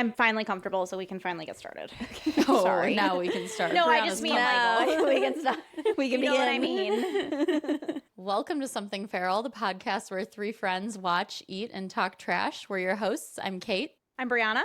I'm finally comfortable, so we can finally get started. Oh, Sorry. now we can start. No, I Brianna's just mean comfortable. like we can start. We can you know begin. what I mean. Welcome to Something Feral, the podcast where three friends watch, eat, and talk trash. We're your hosts. I'm Kate. I'm Brianna.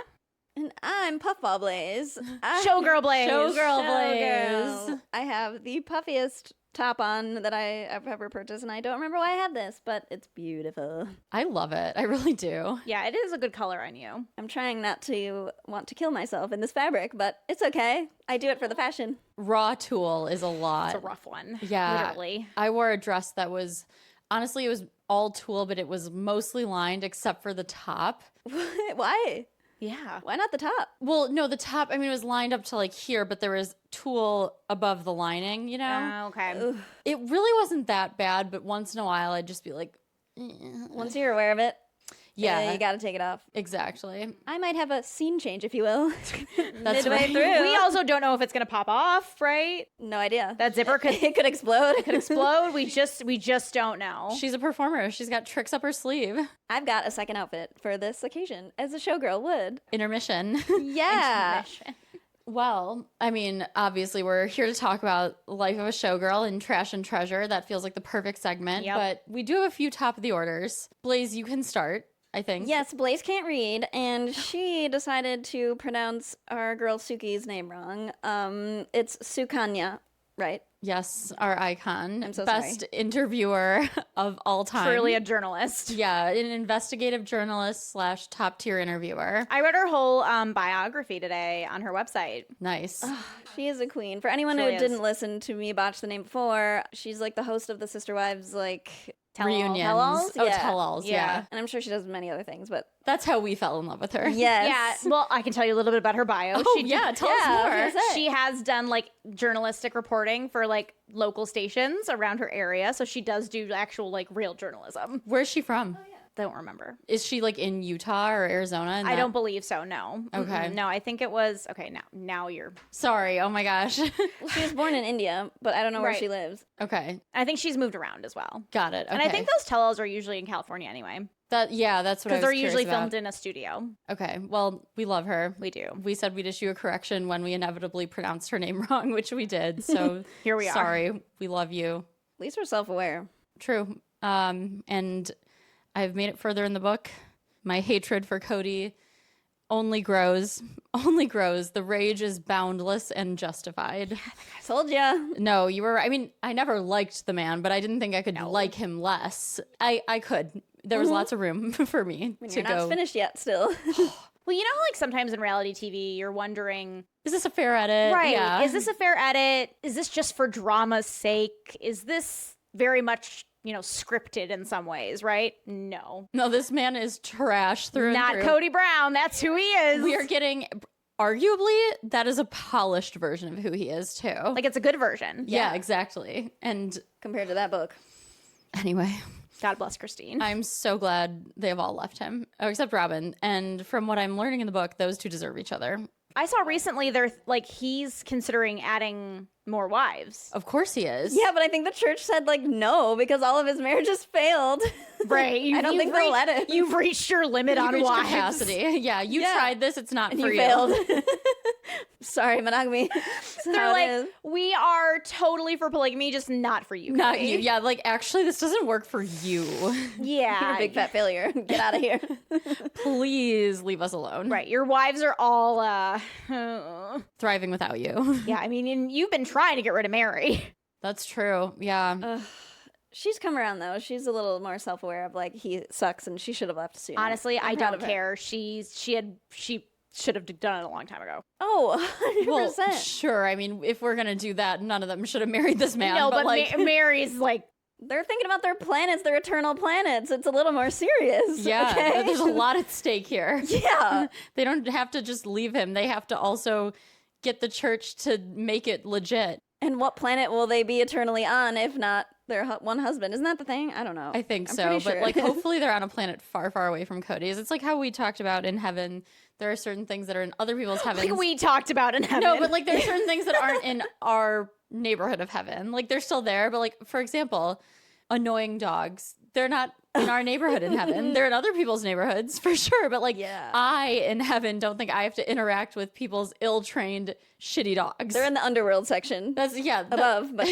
And I'm Puffball Blaze. Showgirl Blaze. Showgirl Showgirl. Blaze. I have the puffiest top on that I've ever purchased, and I don't remember why I have this, but it's beautiful. I love it. I really do. Yeah, it is a good color on you. I'm trying not to want to kill myself in this fabric, but it's okay. I do it for the fashion. Raw tulle is a lot. It's a rough one. Yeah. Literally. I wore a dress that was, honestly, it was all tulle, but it was mostly lined except for the top. Why? Yeah. Why not the top? Well, no, the top, I mean, it was lined up to like here, but there was tulle above the lining, you know? Okay. Ugh. It really wasn't that bad, but once in a while I'd just be like, Once you're aware of it, yeah, you gotta take it off. exactly. I might have a scene change, if you will. That's Midway right. through. We also don't know if it's gonna pop off, right? No idea. That zipper could It could explode. explode. We just don't know. She's a performer. She's got tricks up her sleeve. I've got a second outfit for this occasion, as a showgirl would. Intermission. Yeah. Well, I mean, obviously we're here to talk about life of a showgirl and trash and treasure. That feels like the perfect segment. Yep. But we do have a few top of the orders. Blaze, you can start, I think. Yes, Blaze can't read, and she decided to pronounce our girl Suki's name wrong. It's Sukanya, right? Yes, our icon. I'm so Best sorry. interviewer of all time. Truly a journalist. Yeah, an investigative journalist / top tier interviewer. I read her whole biography today on her website. Nice. She is a queen. For anyone Truly who is. didn't listen to me botch the name before, she's like the host of the Sister Wives, like, Reunions. tell-alls? Oh, Yeah. tell-alls, yeah. And I'm sure she does many other things, but That's how we fell in love with her. yes. Yeah, well, I can tell you a little bit about her bio. Oh, yeah, tell us Yeah, I was more. gonna say. She has done like journalistic reporting for like local stations around her area, so she does do actual like real journalism. Where's she from? Don't remember. Is she like in Utah or Arizona? I don't believe so. No. Okay. Mm-mm. No, I think it was okay. Now you're. Sorry. Oh my gosh. She was born in India, but I don't know where Right. she lives. Okay. I think she's moved around as well. Got it. Okay. And I think those tell-alls are usually in California anyway, that's what I because was they're curious usually about. filmed in a studio. Okay. Well, we love her. We do. We said we'd issue a correction when we inevitably pronounced her name wrong, which we did. So Here we are. Sorry. We love you. At least we're self-aware. True. And I've made it further in the book. My hatred for Cody only grows. Only grows. The rage is boundless and justified. I told ya. No, you were. I mean, I never liked the man, but I didn't think I could like him less. I could. There was lots of room for me When to you're not go. finished yet, still. Well, you know how like sometimes in reality TV you're wondering, Is this a fair edit? right? Yeah. Is this a fair edit? Is this just for drama's sake? Is this very much scripted in some ways? Right? No, No, this man is trash through not and through. Cody Brown. That's who he is. We are getting, arguably, that is a polished version of who he is too. like it's a good version. yeah, exactly. And Compared to that book. anyway. God bless Christine. I'm so glad they have all left him, except Robin. And from what I'm learning in the book, those two deserve each other. I saw recently they're like he's considering adding more wives. Of course he is. Yeah, but I think the church said, like, no, because all of his marriages failed. Right? I don't think they'll let it. You've reached your limit You on reached wives. capacity. Yeah, you Yeah. tried this. It's not And for you failed. Sorry, monogamy. They're like, we are totally for polygamy, just not for you. Not Cody." you. Yeah, like actually, this doesn't work for you. Yeah. You're a big fat failure. Get out of here. Please leave us alone. Right. Your wives are all, Thriving without you. yeah, I mean, and you've been trying to get rid of Mary. That's true. Yeah. She's come around, though. She's a little more self-aware of, like, he sucks and she should have left sooner. Honestly, I'm I proud don't of her. care. She should have done it a long time ago. Oh, 100%. Well, sure. I mean, if we're gonna do that, none of them should have married this man. No, but like, Mary's like, They're thinking about their planets, their eternal planets. It's a little more serious. yeah, okay? there's a lot at stake here. Yeah. They don't have to just leave him. They have to also get the church to make it legit. And what planet will they be eternally on if not their one husband? Isn't that the thing? I don't know. I think I'm so. pretty But sure. like, hopefully they're on a planet far, far away from Cody's. It's like how we talked about in heaven. There are certain things that are in other people's heavens. like we talked about in heaven. No, but like there are certain things that aren't in our neighborhood of heaven. Like they're still there. But like, for example, annoying dogs. they're not in our neighborhood in heaven. They're in other people's neighborhoods for sure. But like, I in heaven don't think I have to interact with people's ill-trained, shitty dogs. They're in the underworld section. That's above, but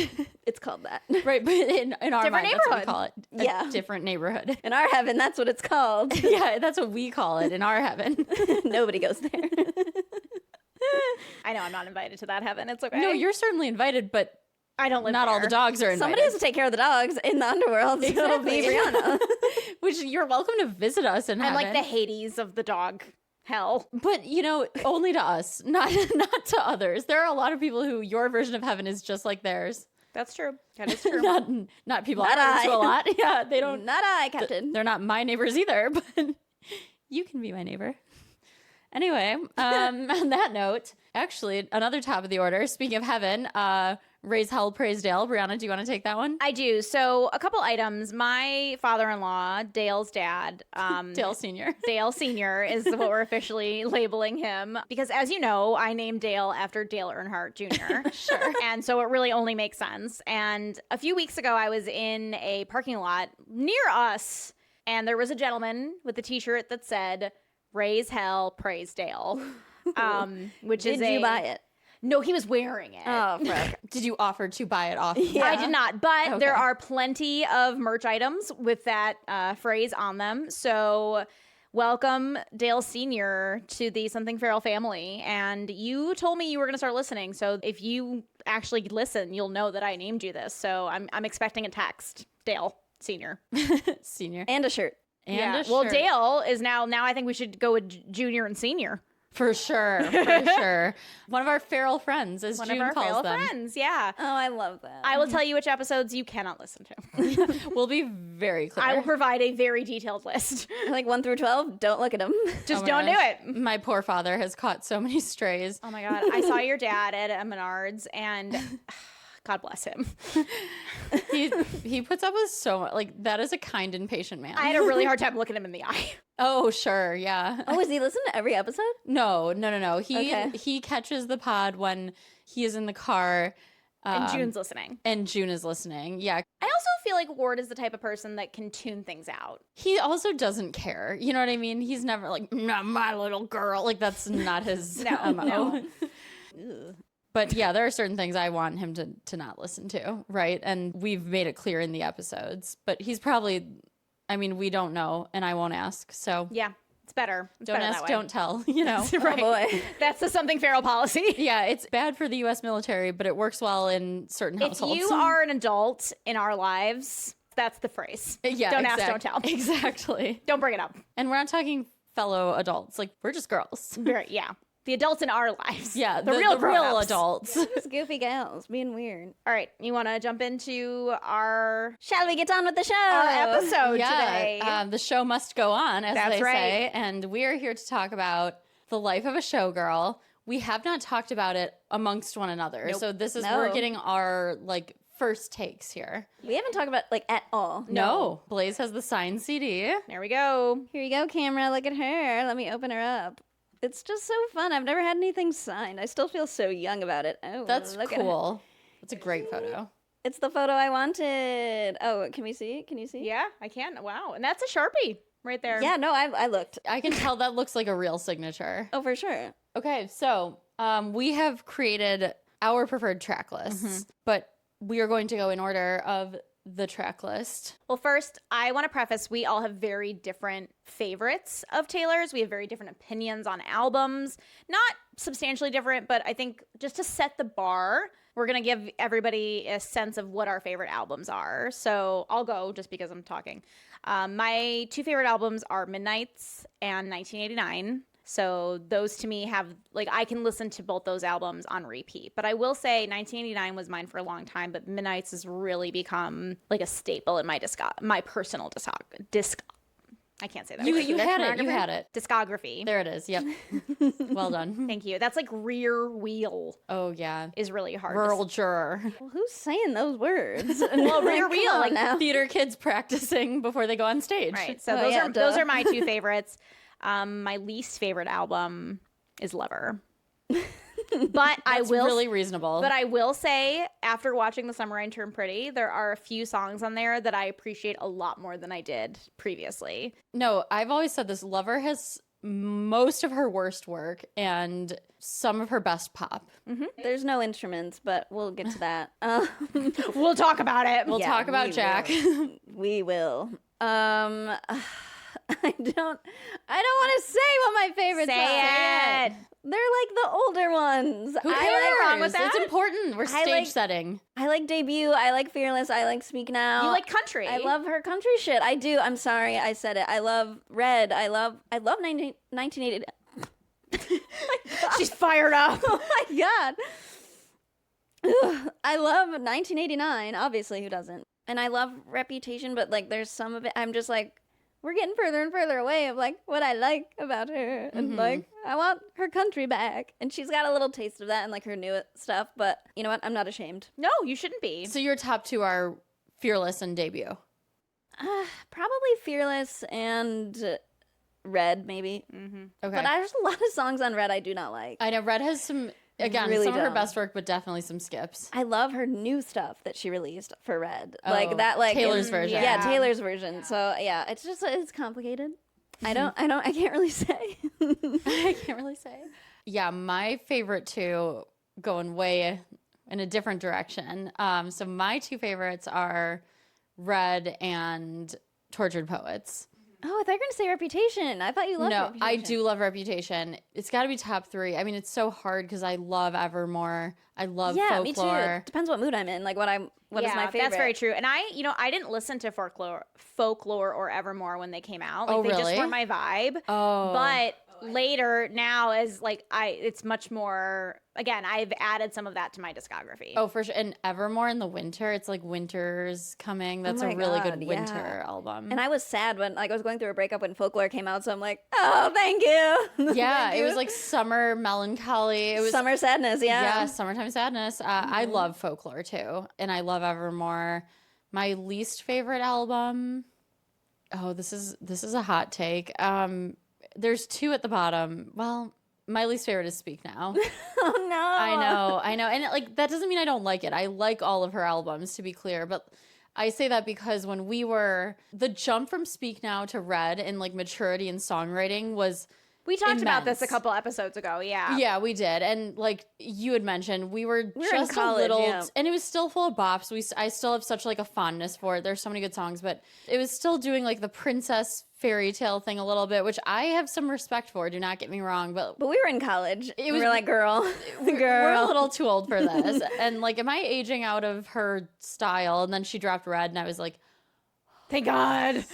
it's called that. Right, but in our Different mind, that's what we neighborhood. call it. Yeah. A different neighborhood. In our heaven, that's what it's called. Yeah, that's what we call it in our heaven. Nobody goes there. I know I'm not invited to that heaven. It's okay. No, you're certainly invited, but I don't live not all the there. dogs are invited. Somebody has to take care of the dogs in the underworld. So it'll be Brianna. Which you're welcome to visit us in I'm heaven. like the Hades of the dog hell. But, only to us, not to others. There are a lot of people who your version of heaven is just like theirs. That's true. That is true. Not people Not I run into I. a lot. Yeah, they don't. Not I, Captain. They're not my neighbors either, but you can be my neighbor. Anyway, on that note, actually, another top of the order. Speaking of heaven, raise hell, praise Dale. Brianna, do you want to take that one? I do. So a couple items. My father-in-law, Dale's dad, Dale Sr. Dale Sr. is what we're officially labeling him. Because as you know, I named Dale after Dale Earnhardt Jr. Sure. And so it really only makes sense. And a few weeks ago, I was in a parking lot near us, and there was a gentleman with a t-shirt that said, raise hell, praise Dale. Which is Did you buy it? No, he was wearing it. Oh, fuck. Did you offer to buy it off? Yeah. I did not, but Okay. there are plenty of merch items with that phrase on them. So welcome, Dale Sr., to the Something Feral family. And you told me you were going to start listening. So if you actually listen, you'll know that I named you this. So I'm expecting a text, Dale Sr. Senior. And a shirt. And a Well, shirt. Dale is now I think we should go with junior and senior. For sure. For sure. One of our feral friends, as One June of our calls feral them. friends, yeah. Oh, I love that. I will tell you which episodes you cannot listen to. We'll be very clear. I will provide a very detailed list. Like 1 through 12, don't look at them. Just Oh my don't gosh. do it. My poor father has caught so many strays. Oh my God. I saw your dad at Menards and God bless him. He puts up with so much. Like, that is a kind and patient man. I had a really hard time looking him in the eye. Oh, sure. Yeah. Oh, is he listening to every episode? No. Okay. He catches the pod when he is in the car. And June's listening. And June is listening. Yeah. I also feel like Ward is the type of person that can tune things out. He also doesn't care. You know what I mean? He's never like, not my little girl. Like, that's not his No, MO. no. But yeah, there are certain things I want him to not listen to, right? And we've made it clear in the episodes. But he's probably, I mean, we don't know, and I won't ask. So Yeah, it's better. It's don't better ask, that way. don't tell, you know? Right. Oh, boy. That's the Something Feral policy. Yeah, it's bad for the U.S. military, but it works well in certain If households. you are an adult in our lives, that's the phrase. yeah, Don't ask, don't tell. Exactly. Don't bring it up. And we're not talking fellow adults. Like, we're just girls. Yeah. The adults in our lives. Yeah, The real grown-ups. adults. Just goofy gals being weird. All right. You want to jump into our Shall we get on with the show? episode today? The show must go on, as That's they right. say. And we are here to talk about the life of a showgirl. We have not talked about it amongst one another. Nope. So this is, No. we're getting our, like, first takes here. We haven't talked about like at all. No. Blaze has the signed CD. There we go. Here you go, camera. Look at her. Let me open her up. It's just so fun. I've never had anything signed. I still feel so young about it. Oh, That's look at her. cool. That's a great photo. It's the photo I wanted. Oh, can we see it? Can you see? Yeah, I can. Wow. And that's a Sharpie right there. Yeah, no, I looked. I can tell that looks like a real signature. Oh, for sure. Okay, so we have created our preferred track lists, but we are going to go in order of the track list. Well, first, I want to preface we all have very different favorites of Taylor's. We have very different opinions on albums. Not substantially different, but I think just to set the bar, we're going to give everybody a sense of what our favorite albums are. So I'll go just because I'm talking. My two favorite albums are Midnight's and 1989. So those to me have, like, I can listen to both those albums on repeat. But I will say 1989 was mine for a long time, but Midnight's has really become like a staple in my personal disc. I can't say that. You word. had it. You had it. Discography. There it is. Yep. Well done. Thank you. That's like rear wheel Oh, yeah. is really hard. to Rural juror. Well, who's saying those words? Well, rear wheel, Come on like now. Theater kids practicing before they go on stage. Right. So Oh, those yeah, are duh. those are my two favorites. My least favorite album is Lover. But I That's will really reasonable. But I will say, after watching The Summer I Turned Pretty, there are a few songs on there that I appreciate a lot more than I did previously. No, I've always said this. Lover has most of her worst work and some of her best pop. There's no instruments, but we'll get to that. We'll talk about it. We'll talk about we Jack. We will. I don't want to say what my favorites are. Say it. They're like the older ones. Who cares? nothing wrong with that. It's important. We're stage like- setting. I like Debut. I like Fearless. I like Speak Now. You like country. I love her country shit. I do. I'm sorry I said it. I love Red. I love 1980. She's fired up. Oh my god. Ugh. I love 1989. Obviously, who doesn't? And I love Reputation, but like there's some of it I'm just like, we're getting further and further away of like what I like about her. And like I want her country back. And she's got a little taste of that in like her new stuff, but you know what? I'm not ashamed. No, you shouldn't be. So your top two are Fearless and Debut. Probably Fearless and Red, maybe. Okay. But there's a lot of songs on Red I do not like. I know Red has some, again, Really some of her don't. best work, but definitely some skips. I love her new stuff that she released for Red. Oh, Like that, like Taylor's version. Yeah, Taylor's version. So yeah, it's just it's complicated. I can't really say. I can't really say. Yeah, my favorite two going way in a different direction. So my two favorites are Red and Tortured Poets. Oh, I thought you were gonna say Reputation. I thought you loved No, Reputation. I do love Reputation. It's got to be top three. I mean, it's so hard because I love Evermore. I love Yeah, me too. folklore. Depends what mood I'm in. Like what is my favorite. That's very true. And I didn't listen to folklore or Evermore when they came out. Like Oh, they just really? weren't my vibe. Oh, But later now as like it's much more, again, I've added some of that to my discography. Oh, for sure. And Evermore in the winter, it's like winter's coming. That's my a really God, good yeah. winter album. And I was sad when like I was going through a breakup when Folklore came out, so I'm like, oh, thank you. yeah, Thank it was you. like summer melancholy. It was Summer sadness. Yeah. summertime sadness. I love folklore too, and I love Evermore. My least favorite album. Oh, this is a hot take. There's two at the bottom. Well, my least favorite is Speak Now. Oh no. I know, and like that doesn't mean I don't like it. I like all of her albums, to be clear, but I say that because when the jump from Speak Now to Red in like maturity and songwriting was. We talked about this a immense. couple episodes ago. Yeah. Yeah, we did. And like you had mentioned, we were in just college, a little, yeah. and it was still full of bops. I still have such like a fondness for it. There's so many good songs, but it was still doing like the princess fairy tale thing a little bit, which I have some respect for. Do not get me wrong, but But we were in college. It We was- were like, girl, we're a little too old for this. And like, am I aging out of her style? And then she dropped Red, and I was like, Thank God.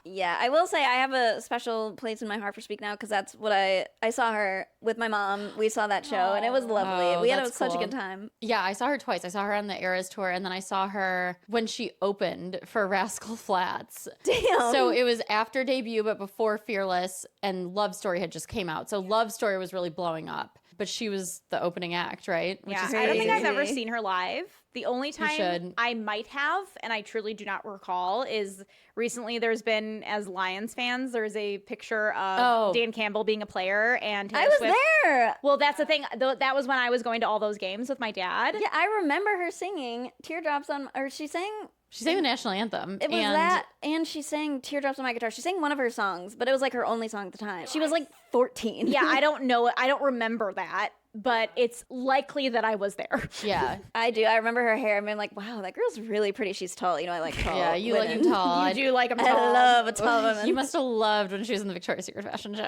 Yeah, I will say I have a special place in my heart for Speak Now because that's what I saw her with my mom. We saw that show and it was lovely. Oh, We had that's such a cool. good time. yeah, I saw her twice. I saw her on the Eras tour, and then I saw her when she opened for Rascal Flatts. Damn. So it was after Debut, but before Fearless, and Love Story had just came out. So Love Story was really blowing up, but she was the opening act, right? Which Yeah, is I don't think I've crazy. ever seen her live. The only time should. I might have, and I truly do not recall, is recently there's been, as Lions fans, there's a picture of Oh. Dan Campbell being a player and Taylor I was Swift. there. Well, that's the thing. That was when I was going to all those games with my dad. Yeah, I remember her singing Teardrops on, or she sang, She sang the national anthem. it was and that, and she sang Teardrops on My Guitar. She sang one of her songs, but it was like her only song at the time. She was like 14. Yeah, I don't know. I don't remember that, but it's likely that I was there. Yeah. I do. I remember her hair. I'm like, wow, that girl's really pretty. She's tall. You know, I like tall. Yeah, you women. like him tall. You do like him I tall. love a tall woman. You must have loved when she was in the Victoria's Secret fashion show.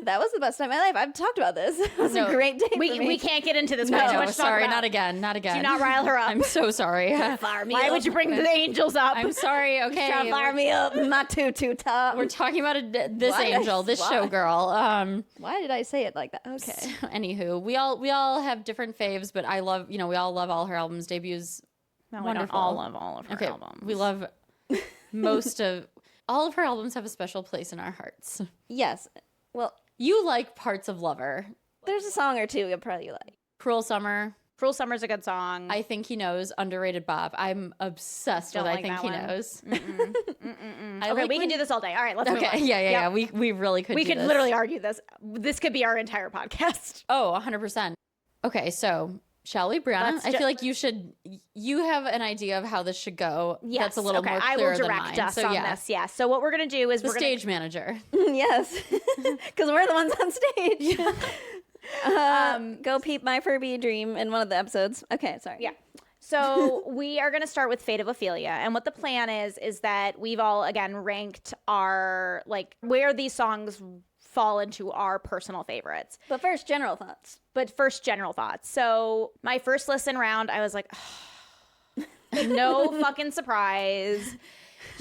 That was the best time of my life. I've talked about this. It was No, a great day for me. We can't get into this. No, We have too much to talk sorry, about. not again. Not again. Do not rile her up. I'm so sorry. Fire me Why up. would you bring the angels up? I'm sorry. Okay. Try to fire me up? My tutu top. We're talking about this Why did I- angel, this why? showgirl. Why did I say it like that? Okay. So, anywho, we all have different faves, but I love, we all love all her albums. Debuts. No, we don't Wonderful. all love all of her Okay, albums. we love most of all of her albums have a special place in our hearts. Yes. Well, You like parts of Lover, there's a song or two you'll probably like. Cruel Summer. Cruel Summer's a good song. I Think He Knows, underrated Bob. I'm obsessed Don't with like I Think that He one. Knows. I Okay, like we can when- do this all day. All right, let's move Okay, on. yeah. Yep. We really could. We do could this. literally argue this. This could be our entire podcast. Oh, 100%. Okay, so shall we, Brianna? Let's I feel like you have an idea of how this should go. Yes. That's a little more I clear will than direct mine. us So on yeah, this. Yeah. So what we're gonna do is the we're gonna stage manager. Yes, because we're the ones on stage. Go peep my Furby dream in one of the episodes. Okay, sorry. Yeah. So we are going to start with Fate of Ophelia. And what the plan is that we've all, again, ranked our, like, where these songs fall into our personal favorites. But first, general thoughts. But first, general thoughts. So my first listen round, I was like, no fucking surprise.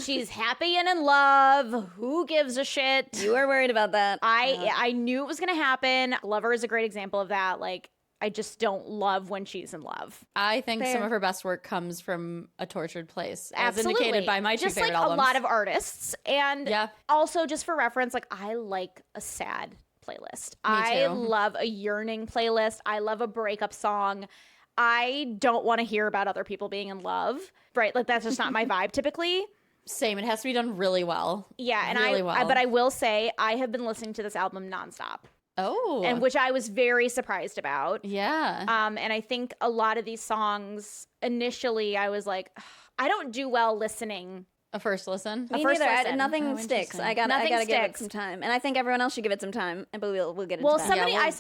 She's happy and in love. Who gives a shit? You were worried about that. I knew it was going to happen. Lover is a great example of that. Like, I just don't love when she's in love. I think Fair. some of her best work comes from a tortured place, as Absolutely. indicated by my two just favorite like albums. a lot of artists. And Yeah. also, just for reference, like, I like a sad playlist. Me I too. love a yearning playlist. I love a breakup song. I don't want to hear about other people being in love, right? Like, that's just not my vibe typically. Same. It has to be done really well. Yeah, and really well. but I will say I have been listening to this album nonstop, Oh, and which I was very surprised about. yeah. And I think a lot of these songs initially I was like, I don't do well listening. A first listen. Me first neither. listen. Nothing Oh, sticks. interesting. I gotta Nothing give it sticks. some time, and I think everyone else should give it some time. But we'll get into Well, that. somebody we'll- I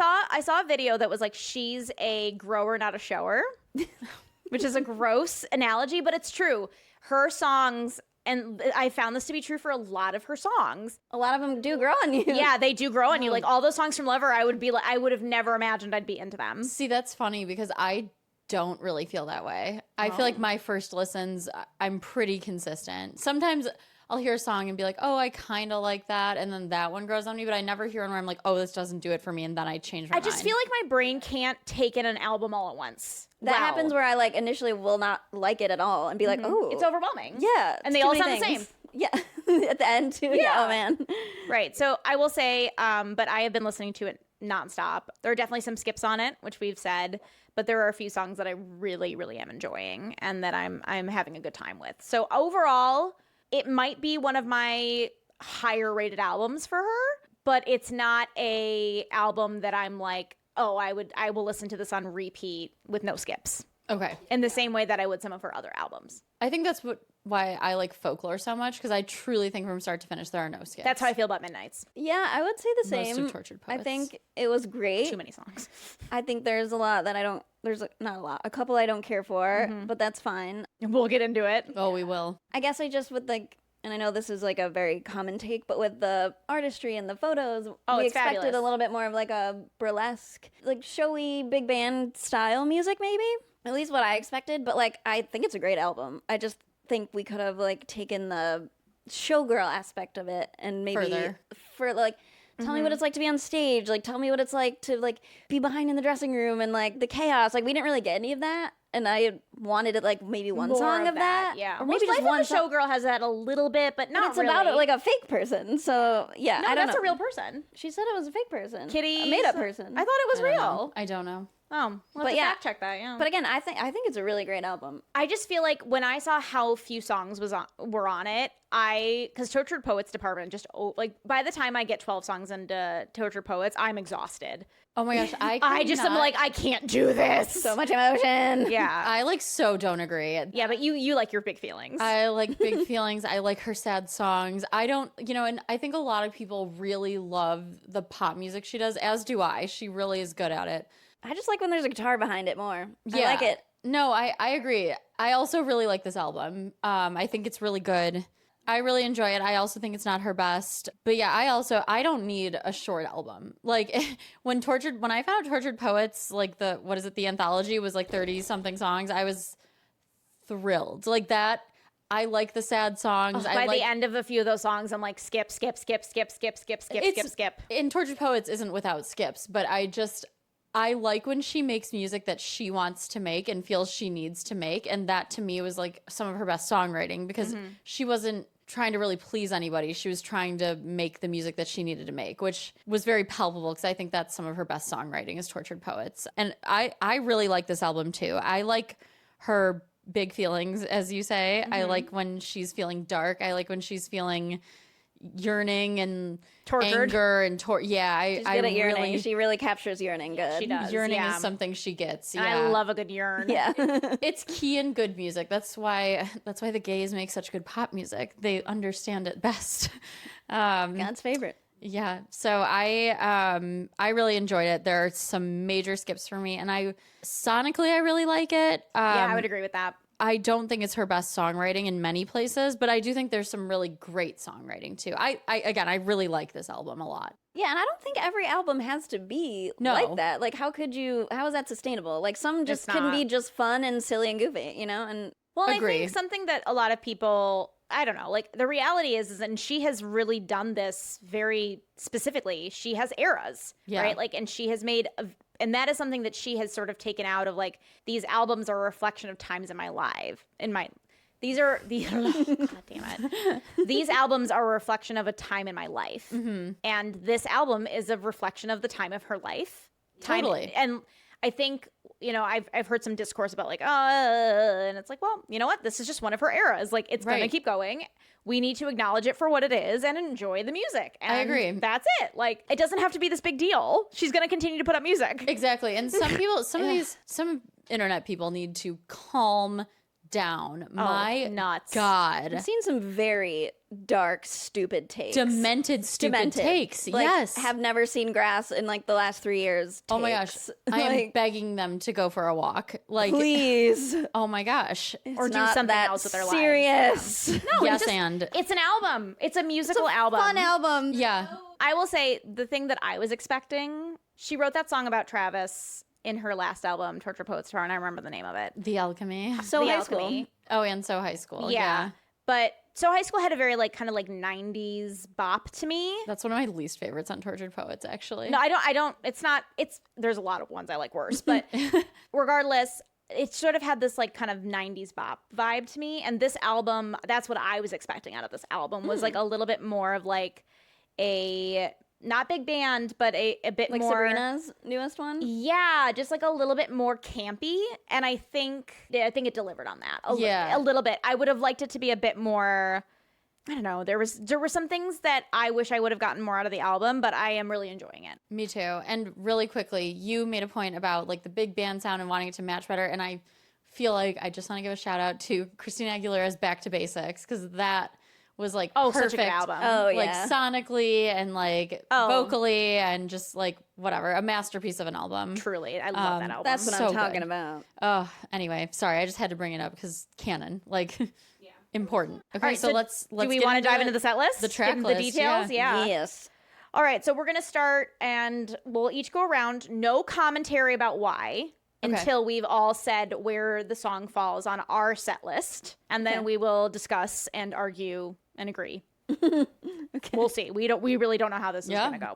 saw a video that was like, she's a grower, not a shower, which is a gross analogy, but it's true. Her songs, and I found this to be true for a lot of her songs. A lot of them do grow on you. Yeah, they do grow on you. Like all those songs from Lover, I would have never imagined I'd be into them. See, that's funny because I don't really feel that way. I feel like my first listens, I'm pretty consistent. Sometimes I'll hear a song and be like, oh, I kind of like that. And then that one grows on me, but I never hear one where I'm like, oh, this doesn't do it for me. And then I change my mind. I just feel like my brain can't take in an album all at once. That Wow. happens where I like initially will not like it at all and be like, oh, It's overwhelming. yeah, And it's they too all many sound the things. Yeah, at the end too. Yeah, oh man. Right. So I will say, but I have been listening to it nonstop. There are definitely some skips on it, which we've said, but there are a few songs that I really, really am enjoying and that I'm having a good time with. So overall, it might be one of my higher rated albums for her, but it's not a album that I'm like, oh, I will listen to this on repeat with no skips. Okay. In the same way that I would some of her other albums. I think that's why I like folklore so much because I truly think from start to finish there are no skips. That's how I feel about Midnights. Yeah, I would say the Most same. of Tortured I Poets. think it was great. Too many songs. I think there's a lot that I don't. There's not a lot. A couple I don't care for, but that's fine. We'll get into it. Oh, we will. I guess I just would like, and I know this is like a very common take, but with the artistry and the photos, Oh, we it's expected fabulous. a little bit more of like a burlesque, like showy big band style music, maybe. At least what I expected. But like, I think it's a great album. I just think we could have like taken the showgirl aspect of it and maybe Further. for like. Tell me what it's like to be on stage. Like, tell me what it's like to like be behind in the dressing room and like the chaos. Like, we didn't really get any of that, and I wanted it like maybe one More song of that, yeah. or maybe Which just Life one of a song. Showgirl has that a little bit, but And not it's really. about like a fake person. So yeah, no, I don't that's know. a real person. She said it was a fake person, Kitty, a made up person. I thought it was I don't real. know. I don't know. Oh, we'll But have to yeah. fact check that. Yeah, But again, I think it's a really great album. I just feel like when I saw how few songs were on it, because Tortured Poets department just like by the time I get 12 songs into Tortured Poets, I'm exhausted. Oh my gosh. I just am like, I can't do this. So much emotion. Yeah, I like so don't agree. yeah, but you like your big feelings. I like big feelings. I like her sad songs. I don't, and I think a lot of people really love the pop music she does, as do I. She really is good at it. I just like when there's a guitar behind it more. Yeah. I like it. No, I agree. I also really like this album. I think it's really good. I really enjoy it. I also think it's not her best. But yeah, I don't need a short album. Like when I found out Tortured Poets, like the anthology was like 30 something songs, I was thrilled. Like that. I like the sad songs. By the end of a few of those songs, I'm like, skip, skip, skip, skip, skip, skip, skip, skip, skip. And Tortured Poets isn't without skips, but I like when she makes music that she wants to make and feels she needs to make. And that to me was like some of her best songwriting because she wasn't trying to really please anybody. She was trying to make the music that she needed to make, which was very palpable because I think that's some of her best songwriting is Tortured Poets. And I really like this album too. I like her big feelings, as you say. I like when she's feeling dark. I like when she's feeling yearning and Tortured. anger and yeah, She's I good at yearning. really She really captures yearning good. She does. yearning yeah. is something she gets. And Yeah. I love a good yearn. Yeah. It's key in good music. That's why the gays make such good pop music. They understand it best. God's favorite. Yeah. So I really enjoyed it. There are some major skips for me, and sonically I really like it. Yeah, I would agree with that. I don't think it's her best songwriting in many places, but I do think there's some really great songwriting too. I really like this album a lot. Yeah, and I don't think every album has to be No. like that. Like, how is that sustainable? Like, some just It's can not. be just fun and silly and goofy, you know? And Well, I Agree. think something that a lot of people, I don't know, like the reality is, and she has really done this very specifically. She has eras, Yeah. right? Like, and she has made, and that is something that she has sort of taken out of like, these albums are a reflection of times in my life. These are the, God damn it. These albums are a reflection of a time in my life. Mm-hmm. And this album is a reflection of the time of her life. Totally. And I think, I've heard some discourse about like, and it's like, well, you know what? This is just one of her eras. Like, it's going to Right. keep going. We need to acknowledge it for what it is and enjoy the music. And I agree. That's it. Like, it doesn't have to be this big deal. She's going to continue to put up music. Exactly. And some internet people need to calm down. My nuts. God. I've seen some very dark, stupid takes. Demented, stupid Demented. takes. Like, yes. have never seen grass in like the last 3 years. Oh my gosh. takes. I am Like, begging them to go for a walk. Like, please. oh my gosh. Or It's do not something that else with their lives. serious. No, yes, just- and It's an album. It's a musical album. Fun album. yeah. I will say the thing that I was expecting, she wrote that song about Travis in her last album, Torture Poets Tour, and I remember the name of it. The Alchemy. So The high Alchemy. school. Oh, and So High School. Yeah. But So High School had a very like kind of like 90s bop to me. That's one of my least favorites on Tortured Poets, actually. No, I don't, there's a lot of ones I like worse, but regardless, it sort of had this like kind of 90s bop vibe to me. And this album, that's what I was expecting out of this album, was like a little bit more of like a, not big band, but a bit Like more. Sabrina's newest one. Yeah, just like a little bit more campy. And I think it delivered on that. Yeah. A little bit. I would have liked it to be a bit more, I don't know. There were some things that I wish I would have gotten more out of the album, but I am really enjoying it. Me too. And really quickly, you made a point about like the big band sound and wanting it to match better. And I feel like I just want to give a shout out to Christina Aguilera's Back to Basics, because that was like perfect. Such a good album. Oh, Like yeah. sonically and like vocally and just like whatever, a masterpiece of an album. Truly. I love that album. That's what So I'm talking good. about. Oh, anyway, sorry, I just had to bring it up because canon, like, important. Okay, All right, so let's do we get want to dive into the set list? the track Give list, the details? Yeah. Yes. All right, so we're going to start and we'll each go around. No commentary about why until we've all said where the song falls on our set list. And then we will discuss and argue and agree. We'll see. We really don't know how this is going to go.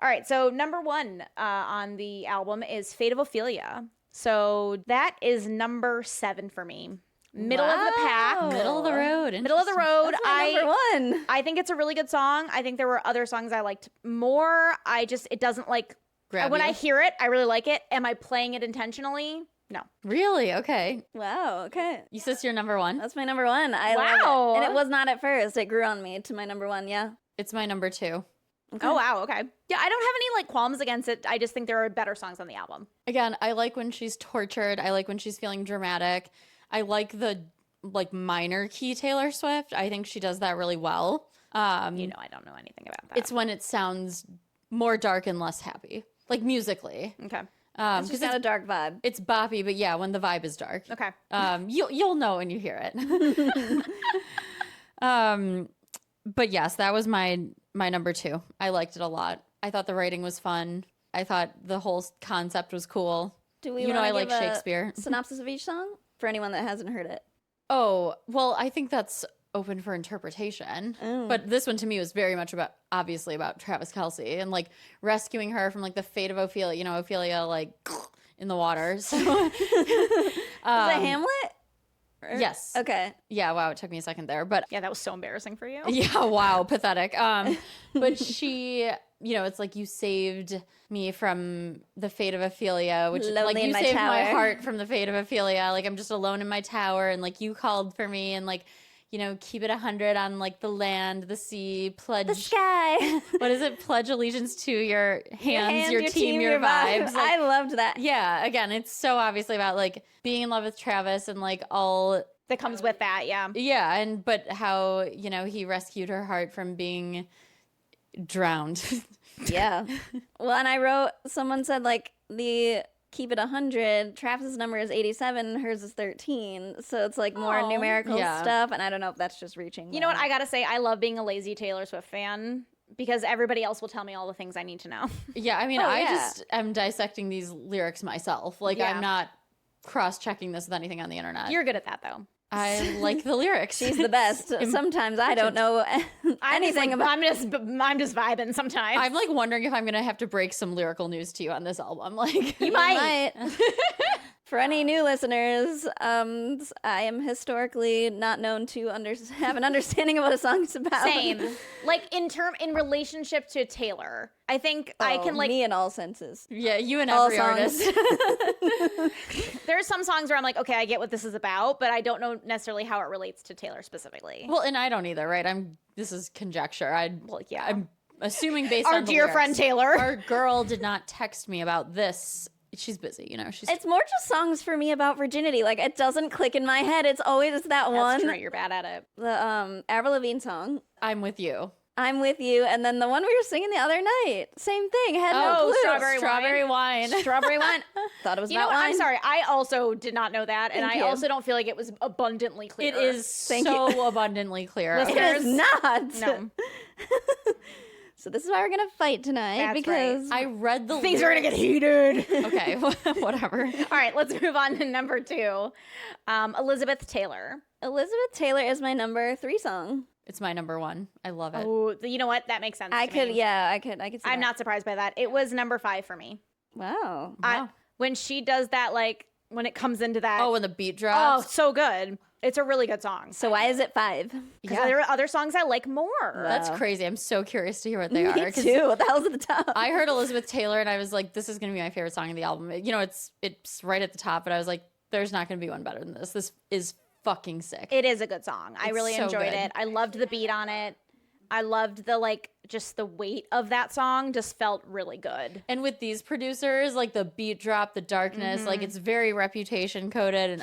All right, so number 1 on the album is Fate of Ophelia. So that is number 7 for me. Middle of the pack. Middle of the road. Middle of the road. That's my number 1. I think it's a really good song. I think there were other songs I liked more. It doesn't like, Grab when you? I hear it, I really like it. Am I playing it intentionally? No. Really? Okay. Wow. Okay. You said your number 1? That's my number 1. I love Wow. it. And it was not at first. It grew on me to my number 1. Yeah. It's my number 2. Okay. Oh, wow. Okay. Yeah, I don't have any like qualms against it. I just think there are better songs on the album. Again, I like when she's tortured. I like when she's feeling dramatic. I like the like minor key Taylor Swift. I think she does that really well. I don't know anything about that. It's when it sounds more dark and less happy, like musically. okay. It's just got a dark vibe. It's boppy, but yeah, when the vibe is dark. Okay. You'll know when you hear it. But yes, that was my number 2. I liked it a lot. I thought the writing was fun. I thought the whole concept was cool. Do we You know, wanna I like give a Shakespeare. synopsis of each song for anyone that hasn't heard it? Oh, well, I think that's open for interpretation. Oh. But this one to me was very much obviously about Travis Kelce and like rescuing her from like the fate of Ophelia. You know, Ophelia like in the water. So, Is it Hamlet? yes. Okay. Yeah. Wow. It took me a second there, but Yeah, that was so embarrassing for you. yeah. Wow. Pathetic. But she, it's like you saved me from the fate of Ophelia, which Lonely like in you my saved my tower. heart from the fate of Ophelia. Like I'm just alone in my tower, and like you called for me, and like keep it 100 on like the land, the sea, pledge The sky. what is it? Pledge allegiance to your hands, your team, your vibes. vibes. Like, I loved that. yeah, again, it's so obviously about like being in love with Travis and like all That comes with that, yeah. yeah, but how, he rescued her heart from being drowned. Yeah. Well, and someone said like the keep it 100, Travis's number is 87, hers is 13. So it's like more numerical Yeah. stuff. And I don't know if that's just reaching. You know what? I gotta say, I love being a lazy Taylor Swift fan because everybody else will tell me all the things I need to know. Yeah, I mean, Oh, I yeah. just am dissecting these lyrics myself. Like, Yeah. I'm not cross-checking this with anything on the internet. You're good at that, though. I like the lyrics. She's the best. Sometimes I don't know anything about. I'm just vibing sometimes. I'm like wondering if I'm gonna have to break some lyrical news to you on this album. Like, You might. For any new listeners, I am historically not known to have an understanding of what a song's about. Same. Like in relationship to Taylor, I think I can like. me in all senses. yeah, you and All every songs. artist. There are some songs where I'm like, okay, I get what this is about, but I don't know necessarily how it relates to Taylor specifically. Well, and I don't either, right? This is conjecture. Well, yeah. I'm assuming based Our on the dear lyrics. friend Taylor. Our girl did not text me about this. She's busy, she's It's more just songs for me about virginity. Like it doesn't click in my head. It's always that one. That's true. You're bad at it. The Avril Lavigne song. I'm with you. I'm with you, and then the one we were singing the other night. Same thing. Had no Oh, clue. Strawberry wine. Strawberry wine. Thought it was You know about what? wine. I'm sorry. I also did not know that, and Thank I you. also don't feel like it was abundantly clear. It is Thank so abundantly clear. Listen, It is not. No. So this is why we're gonna fight tonight That's because I read the Things are gonna lyrics. get heated. Okay, whatever. All right, let's move on to number 2. Elizabeth Taylor. Elizabeth Taylor is my number 3 song. It's my number 1. I love it. Oh, you know what? That makes sense. I to could, me. yeah, I could see I'm that. not surprised by that. It was number 5 for me. Wow. Wow. When she does that, like when it comes into that. Oh, when the beat oh, drops. so good. It's a really good song. So why is it 5? Because there are other songs I like more. That's Wow. crazy. I'm so curious to hear what they Me are. 'cause too. What the hell's at the top? I heard Elizabeth Taylor and I was like, this is going to be my favorite song of the album. It's right at the top, but I was like, there's not going to be one better than this. This is fucking sick. It is a good song. I It's really so enjoyed good. it. I loved the beat on it. I loved just the weight of that song just felt really good. And with these producers, like the beat drop, the darkness, like it's very Reputation coded, and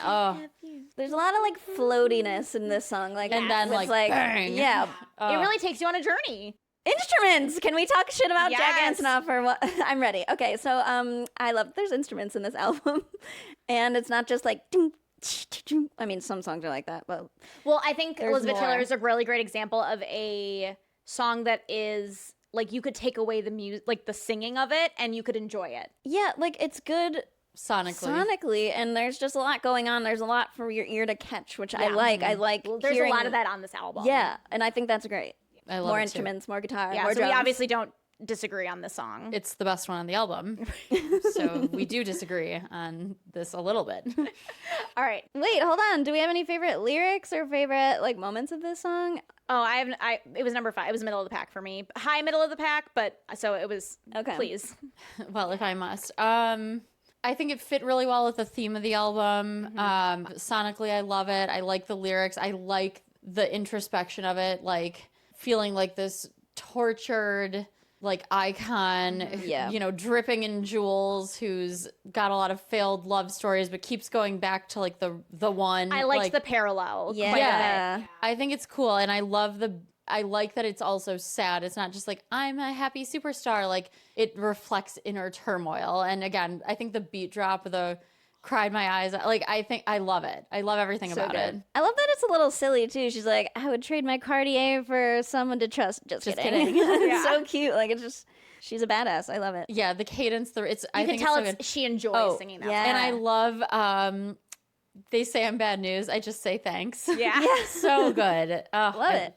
There's a lot of like floatiness in this song. Like, And then, with, like, bang. yeah. It really takes you on a journey. Instruments. Can we talk shit about Jack Yes. Antonoff or what? I'm ready. Okay, so there's instruments in this album, and it's not just like. I mean, some songs are like that, but Well, I think There's Elizabeth more. Taylor is a really great example of a song that is like you could take away the music, like the singing of it, and you could enjoy it. yeah, like it's good sonically. and there's just a lot going on. There's a lot for your ear to catch, which I Yeah. like. I like. Well, there's hearing, a lot of that on this album. Yeah, and I think that's great. I love More it too. instruments, more guitar, Yeah. more So drums. we obviously don't disagree on this song. It's the best one on the album. So we do disagree on this a little bit. All right. Wait, hold on. Do we have any favorite lyrics or favorite like moments of this song? Oh, it was number 5. It was middle of the pack for me. High middle of the pack, but so it was. Okay. Please. Well, if I must. I think it fit really well with the theme of the album. Sonically, I love it. I like the lyrics. I like the introspection of it, like feeling like this tortured like icon, Yeah. dripping in jewels, who's got a lot of failed love stories, but keeps going back to like the one. I liked the parallel. Yeah. quite a bit. Yeah. I think it's cool, and I like that it's also sad. It's not just like I'm a happy superstar. Like it reflects inner turmoil. And again, I think the beat drop, the cried my eyes. Like I love it. I love everything So about good. it. I love that it's a little silly too. She's like, I would trade my Cartier for someone to trust. Just kidding. kidding. It's so cute. Like it's just, she's a badass. I love it. Yeah, the cadence. I You can think tell it's so good. she enjoys Oh, singing that. yeah. song. And I love. They say I'm bad news. I just say thanks. Yeah. So good. Oh, Love it.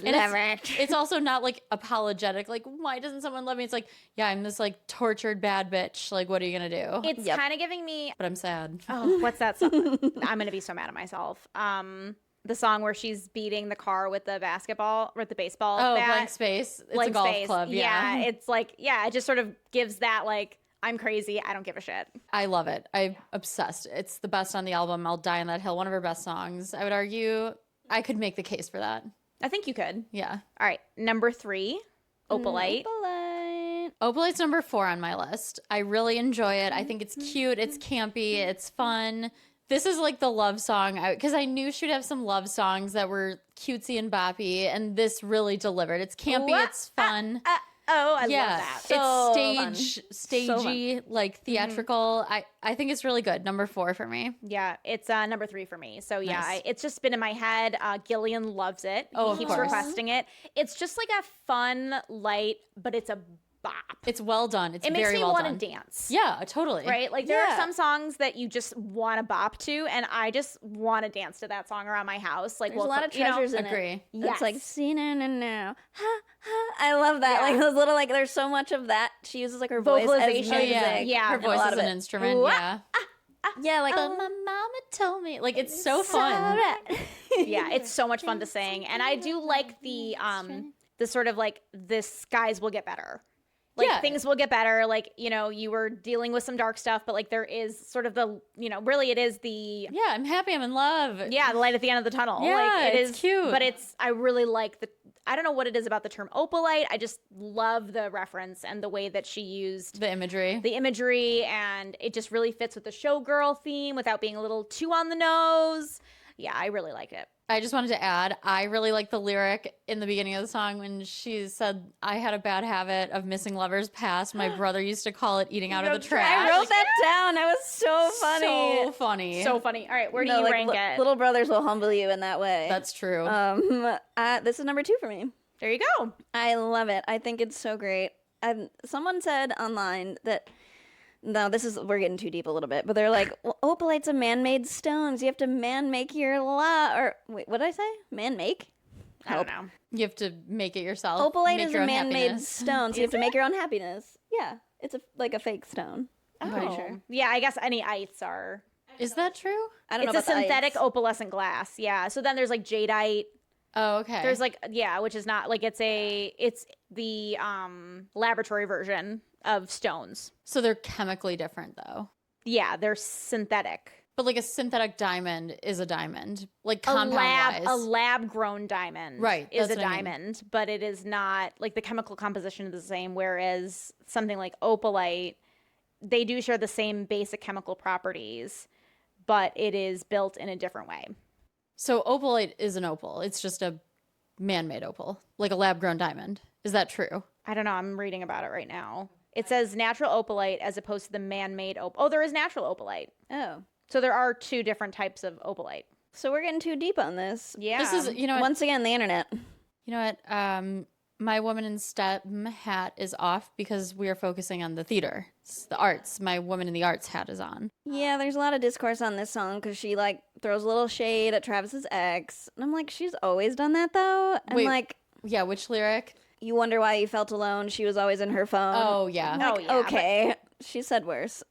And Love it's also not like apologetic. Like, why doesn't someone love me? It's like, yeah, I'm this like tortured bad bitch. Like, what are you gonna do? It's Yep. kind of giving me. But I'm sad. Oh, what's that song? I'm gonna be so mad at myself. The song where she's beating the car with the basketball or with the baseball Oh, bat. blank space. It's Blank a golf space. club. Yeah. It's like, it just sort of gives that like, I'm crazy. I don't give a shit. I love it. I'm obsessed. It's the best on the album. I'll die on that hill. One of her best songs. I would argue I could make the case for that. I think you could. Yeah. All right, number 3, Opalite. Opalite. Opalite's number 4 on my list. I really enjoy it. I think it's cute. It's campy. It's fun. This is like the love song because I knew she'd have some love songs that were cutesy and boppy, and this really delivered. It's campy. What? It's fun. Oh, I love that. So It's stagey, like theatrical. I think it's really good. Number 4 for me. Yeah, it's number 3 for me. So yeah, Nice. it's just been in my head. Gillian loves it. Oh, he of keeps course. requesting it. It's just like a fun, light, but it's a bop. It's well done. It's It makes very me well want done. to dance. Yeah, totally. Right? Like there are Yeah. some songs that you just want to bop to, and I just want to dance to that song around my house. Like, There's a lot of treasures in agree. it. Yes. It's like, see now. Ha, ha. I love that. Like those little, like, there's so much of that. She uses like her voice as Vocalization. music. Oh, yeah. Yeah, Her and a voice lot is of an it. instrument. Ooh, Yeah. Yeah, like, Oh, my mama told me. Like, it's so fun. Yeah, it's so much fun to sing. And I do like the sort of like the skies will get better. Like Yeah. things will get better. Like, you know, you were dealing with some dark stuff, but like there is sort of the, you know, really it is the Yeah, I'm happy. I'm in love. the light at the end of the tunnel. Yeah, like it it's is cute. But I really like I don't know what it is about the term opalite. I just love the reference and the way that she used The imagery. the imagery, and it just really fits with the showgirl theme without being a little too on the nose. Yeah, I really like it. I just wanted to add, I really like the lyric in the beginning of the song when she said, I had a bad habit of missing lovers past. My brother used to call it eating out of the trash. I wrote that down. That was so funny. So funny. So funny. All right, where do No, you like, rank it? Little brothers will humble you in that way. That's true. This is number 2 for me. There you go. I love it. I think it's so great. Someone said online that we're getting too deep a little bit, but they're like, well, opalite's a man-made stones. You have to man-make your or wait, what did I say? Man-make? I don't know. you have to make it yourself. Opalite make is your a own man-made happiness. stone, so you have to make your own happiness. Yeah, it's like a fake stone. I'm pretty Oh. sure. Yeah, I guess any ites are. Is that true? I don't It's know a about the synthetic ice. opalescent glass. Yeah. So then there's like jadeite. Oh, okay. There's like which is not like it's the laboratory version of stones. So they're chemically different though. Yeah, they're synthetic. But like a synthetic diamond is a diamond, like A compound-wise. lab grown diamond Right, is a that's what I mean. diamond, but it is not like the chemical composition is the same, whereas something like opalite, they do share the same basic chemical properties, but it is built in a different way. So opalite is an opal. It's just a man-made opal, like a lab-grown diamond. Is that true? I don't know, I'm reading about it right now. It says natural opalite as opposed to the man-made opal. Oh, there is natural opalite. Oh, So there are 2 different types of opalite. so we're getting too deep on this. Yeah. This is, you know, Once again, the internet. you know what? My woman in STEM hat is off because we are focusing on the theater, it's the arts. My woman in the arts hat is on. Yeah, there's a lot of discourse on this song because she like throws a little shade at Travis's ex, and I'm like, she's always done that though. And Wait. like, Yeah, which lyric? you wonder why you felt alone. She was always in her phone. Oh, yeah. I'm Oh, like, yeah, but- okay. She said worse.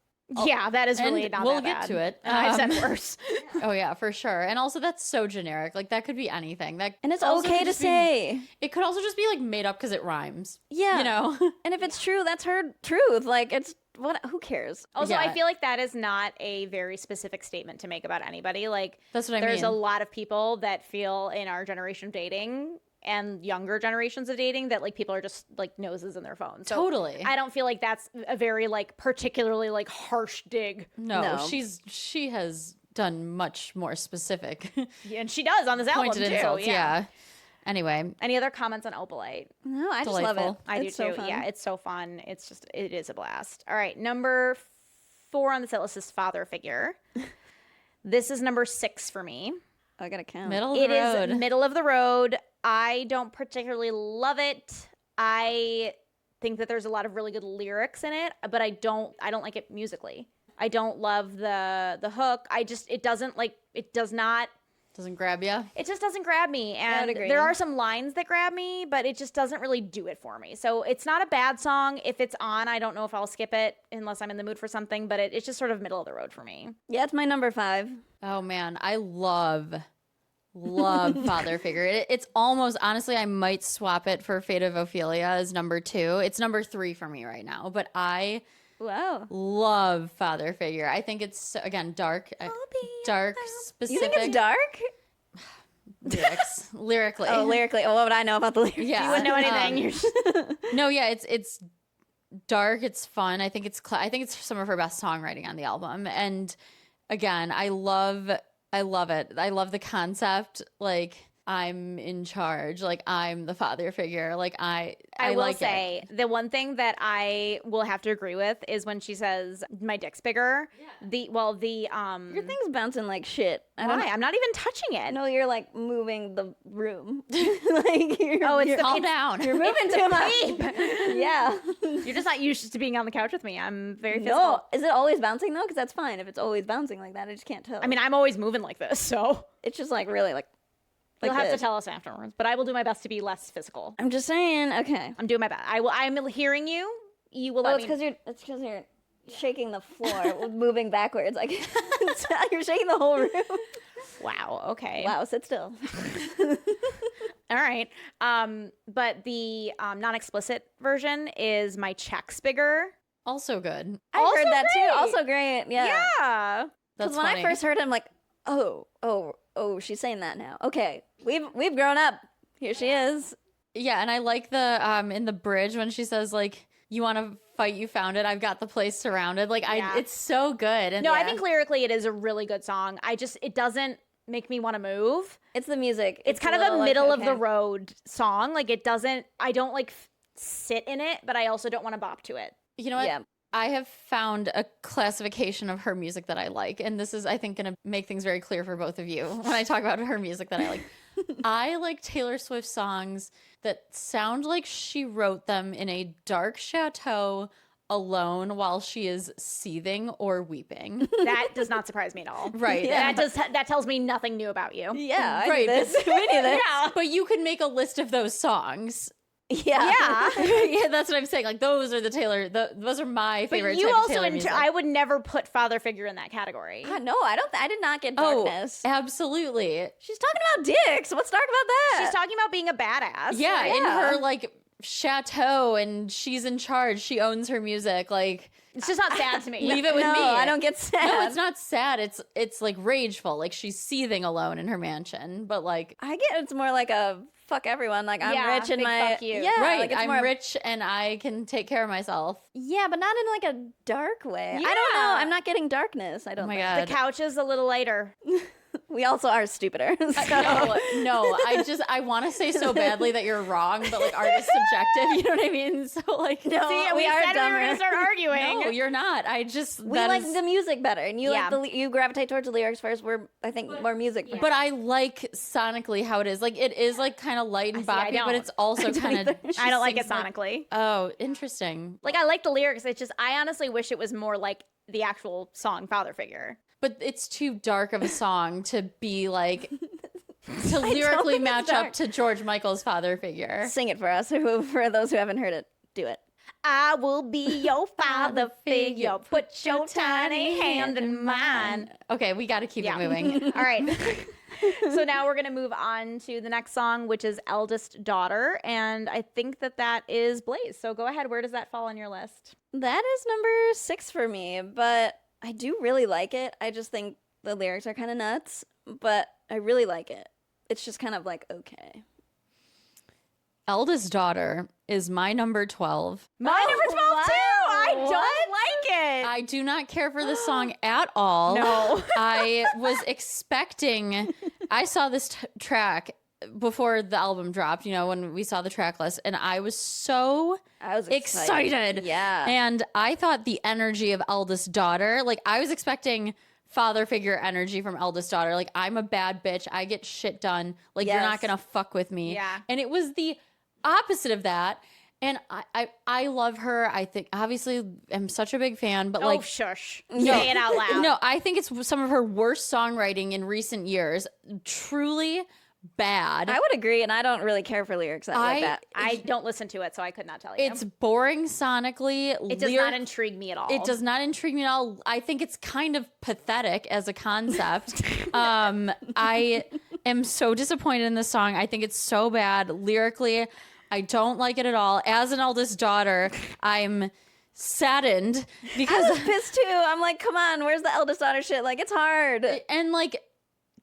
Yeah, that is really And not we'll that get bad. to it. I've said Um, worse. Oh, yeah, for sure. And also, that's so generic. Like, that could be anything. That And it's also okay could to just be- say. It could also just be, like, made up because it rhymes. Yeah. You know? And if it's true, that's her truth. Like, it's what? Who cares? Also, I Yeah. feel like that is not a very specific statement to make about anybody. Like, That's what I there's mean. a lot of people that feel in our generation of dating and younger generations of dating that like people are just like noses in their phones. So Totally. I don't feel like that's a very like particularly like harsh dig. No, No. she has done much more specific And she does on this album pointed too. insults. Yeah. Yeah. Anyway, Any other comments on Opalite? No, I just love it. Delightful. I do It's so too. fun. Yeah, it's so fun. It is a blast. All right, number 4 on the set list is Father Figure. This is number 6 for me. I gotta count. middle of It the road. is middle of the road. I don't particularly love it. I think that there's a lot of really good lyrics in it, but I don't like it musically. I don't love the hook. It Doesn't grab you. it just doesn't grab me. And agree. there are some lines that grab me, but it just doesn't really do it for me. So it's not a bad song. If it's on, I don't know if I'll skip it unless I'm in the mood for something, but it's just sort of middle of the road for me. Yeah, it's my number 5. Oh man, I love Father Figure. It's almost, honestly, I might swap it for Fate of Ophelia as number 2. It's number 3 for me right now, but I Wow. love Father Figure. I think it's, again, dark, be dark, You specific. think it's dark? lyrics. Lyrically. Oh, lyrically. Oh, what would I know about the lyrics? Yeah. You wouldn't know anything. You're just- No, yeah, it's dark, it's fun. I think it's some of her best songwriting on the album. And again, I love it. I love the concept. Like, I'm in charge. Like, I'm the father figure. Like, I will like say it. the one thing that I will have to agree with is when she says my dick's bigger. Yeah. Your thing's bouncing like shit. I don't Why? know. I'm not even touching it. I know you're like moving the room. Like it's Calm down. you're moving too much. Yeah. You're just not used to being on the couch with me. I'm very physical. No, is it always bouncing though? Because that's fine if it's always bouncing like that. I just can't tell. I mean, I'm always moving like this, so it's just like really like. you'll have to this. tell us afterwards. But I will do my best to be less physical. I'm just saying. Okay. I'm doing my best. I'm hearing you. You will Oh, let it's me. because you're shaking the floor, moving backwards. Like you're shaking the whole room. Wow. Okay. Wow. Sit still. All right. But the non-explicit version is my check's bigger. Also good. I Also heard that great. too. Also great. Yeah. Yeah. That's Because when funny. I first heard it, I'm like, oh, she's saying that now. Okay, we've grown up. Here she is. Yeah, and I like the in the bridge when she says like, you want to fight, you found it. I've got the place surrounded. Like, Yeah. it's so good. And No, I Yeah. think lyrically it is a really good song. It doesn't make me want to move. It's the music. It's kind of little, a like, middle of okay. the road song. Like I don't like sit in it, but I also don't want to bop to it. you know what? Yeah. I have found a classification of her music that I like, and this is, I think, going to make things very clear for both of you when I talk about her music that I like. I like Taylor Swift songs that sound like she wrote them in a dark chateau alone while she is seething or weeping. That does not surprise me at all. Right. Yeah. That tells me nothing new about you. Yeah, I Right, do this. Me neither. Yeah. But you could make a list of those songs. Yeah. Yeah. Yeah, that's what I'm saying. Like, those are those are my But favorite you type of also, Taylor music. I would never put father figure in that category. No, I did not get Oh, darkness. absolutely. She's talking about dicks. Let's talk about that. She's talking about being a badass. Yeah, in Yeah. her like chateau, and she's in charge. She owns her music. Like, It's just not sad to me. leave it with no, me. I don't get sad. No, it's not sad. It's like rageful. Like, she's seething alone in her mansion. But like, I get it's more like a fuck everyone. Like I'm Yeah, rich and big my fuck you. yeah, right, Like it's I'm more, rich and I can take care of myself. Yeah, but not in like a dark way. I don't know. Yeah. I'm not getting darkness. I don't. Oh my think. god. The couch is a little lighter. We also are stupider. So. No, I want to say so badly that you're wrong, but like, art is subjective. You know what I mean? So like, No, See, we are said we were dumber. going to start arguing. no, you're not. I just We that like is- the music better, and you Yeah. like you gravitate towards the lyrics first. We're I think more music. First. But I like sonically how it is. Like, it is like kind of light and See, I boppy, but don't. it's also kind of. I don't like it sonically. Oh, interesting. Like, I like the lyrics. It's just, I honestly wish it was more like the actual song Father Figure. But it's too dark of a song to be like to lyrically think it's match dark. up to George Michael's father figure. Sing it for us, for those who haven't heard it. Do it. I will be your father figure. Put your tiny hand in mine. Okay, we got to keep Yeah. it moving. All right. So now we're going to move on to the next song, which is Eldest Daughter. And I think that is Blaze. So go ahead. Where does that fall on your list? That is number 6 for me, but I do really like it. I just think the lyrics are kind of nuts, but I really like it. It's just kind of like, okay. Eldest Daughter is my number 12. My number 12 too. I wow. don't like it. I do not care for this song at all. No. I was expecting, I saw this track before the album dropped, you know, when we saw the track list, and I was so I was excited. Yeah. And I thought the energy of Eldest Daughter, like, I was expecting father figure energy from Eldest Daughter. Like, I'm a bad bitch. I get shit done. Like, you're not Yes. going to fuck with me. Yeah. And it was the opposite of that. And I love her. I think, obviously, I'm such a big fan, but like, shush. Say it out loud. no, I think it's some of her worst songwriting in recent years. Truly bad. I would agree, and I don't really care for lyrics like that. I don't listen to it, so I could not tell you. It's boring sonically. It does not intrigue me at all. It does not intrigue me at all. I think it's kind of pathetic as a concept. I am so disappointed in this song. I think it's so bad lyrically. I don't like it at all. As an eldest daughter, I'm saddened I because was pissed too. I'm like, come on, where's the eldest daughter shit? Like, it's hard. and like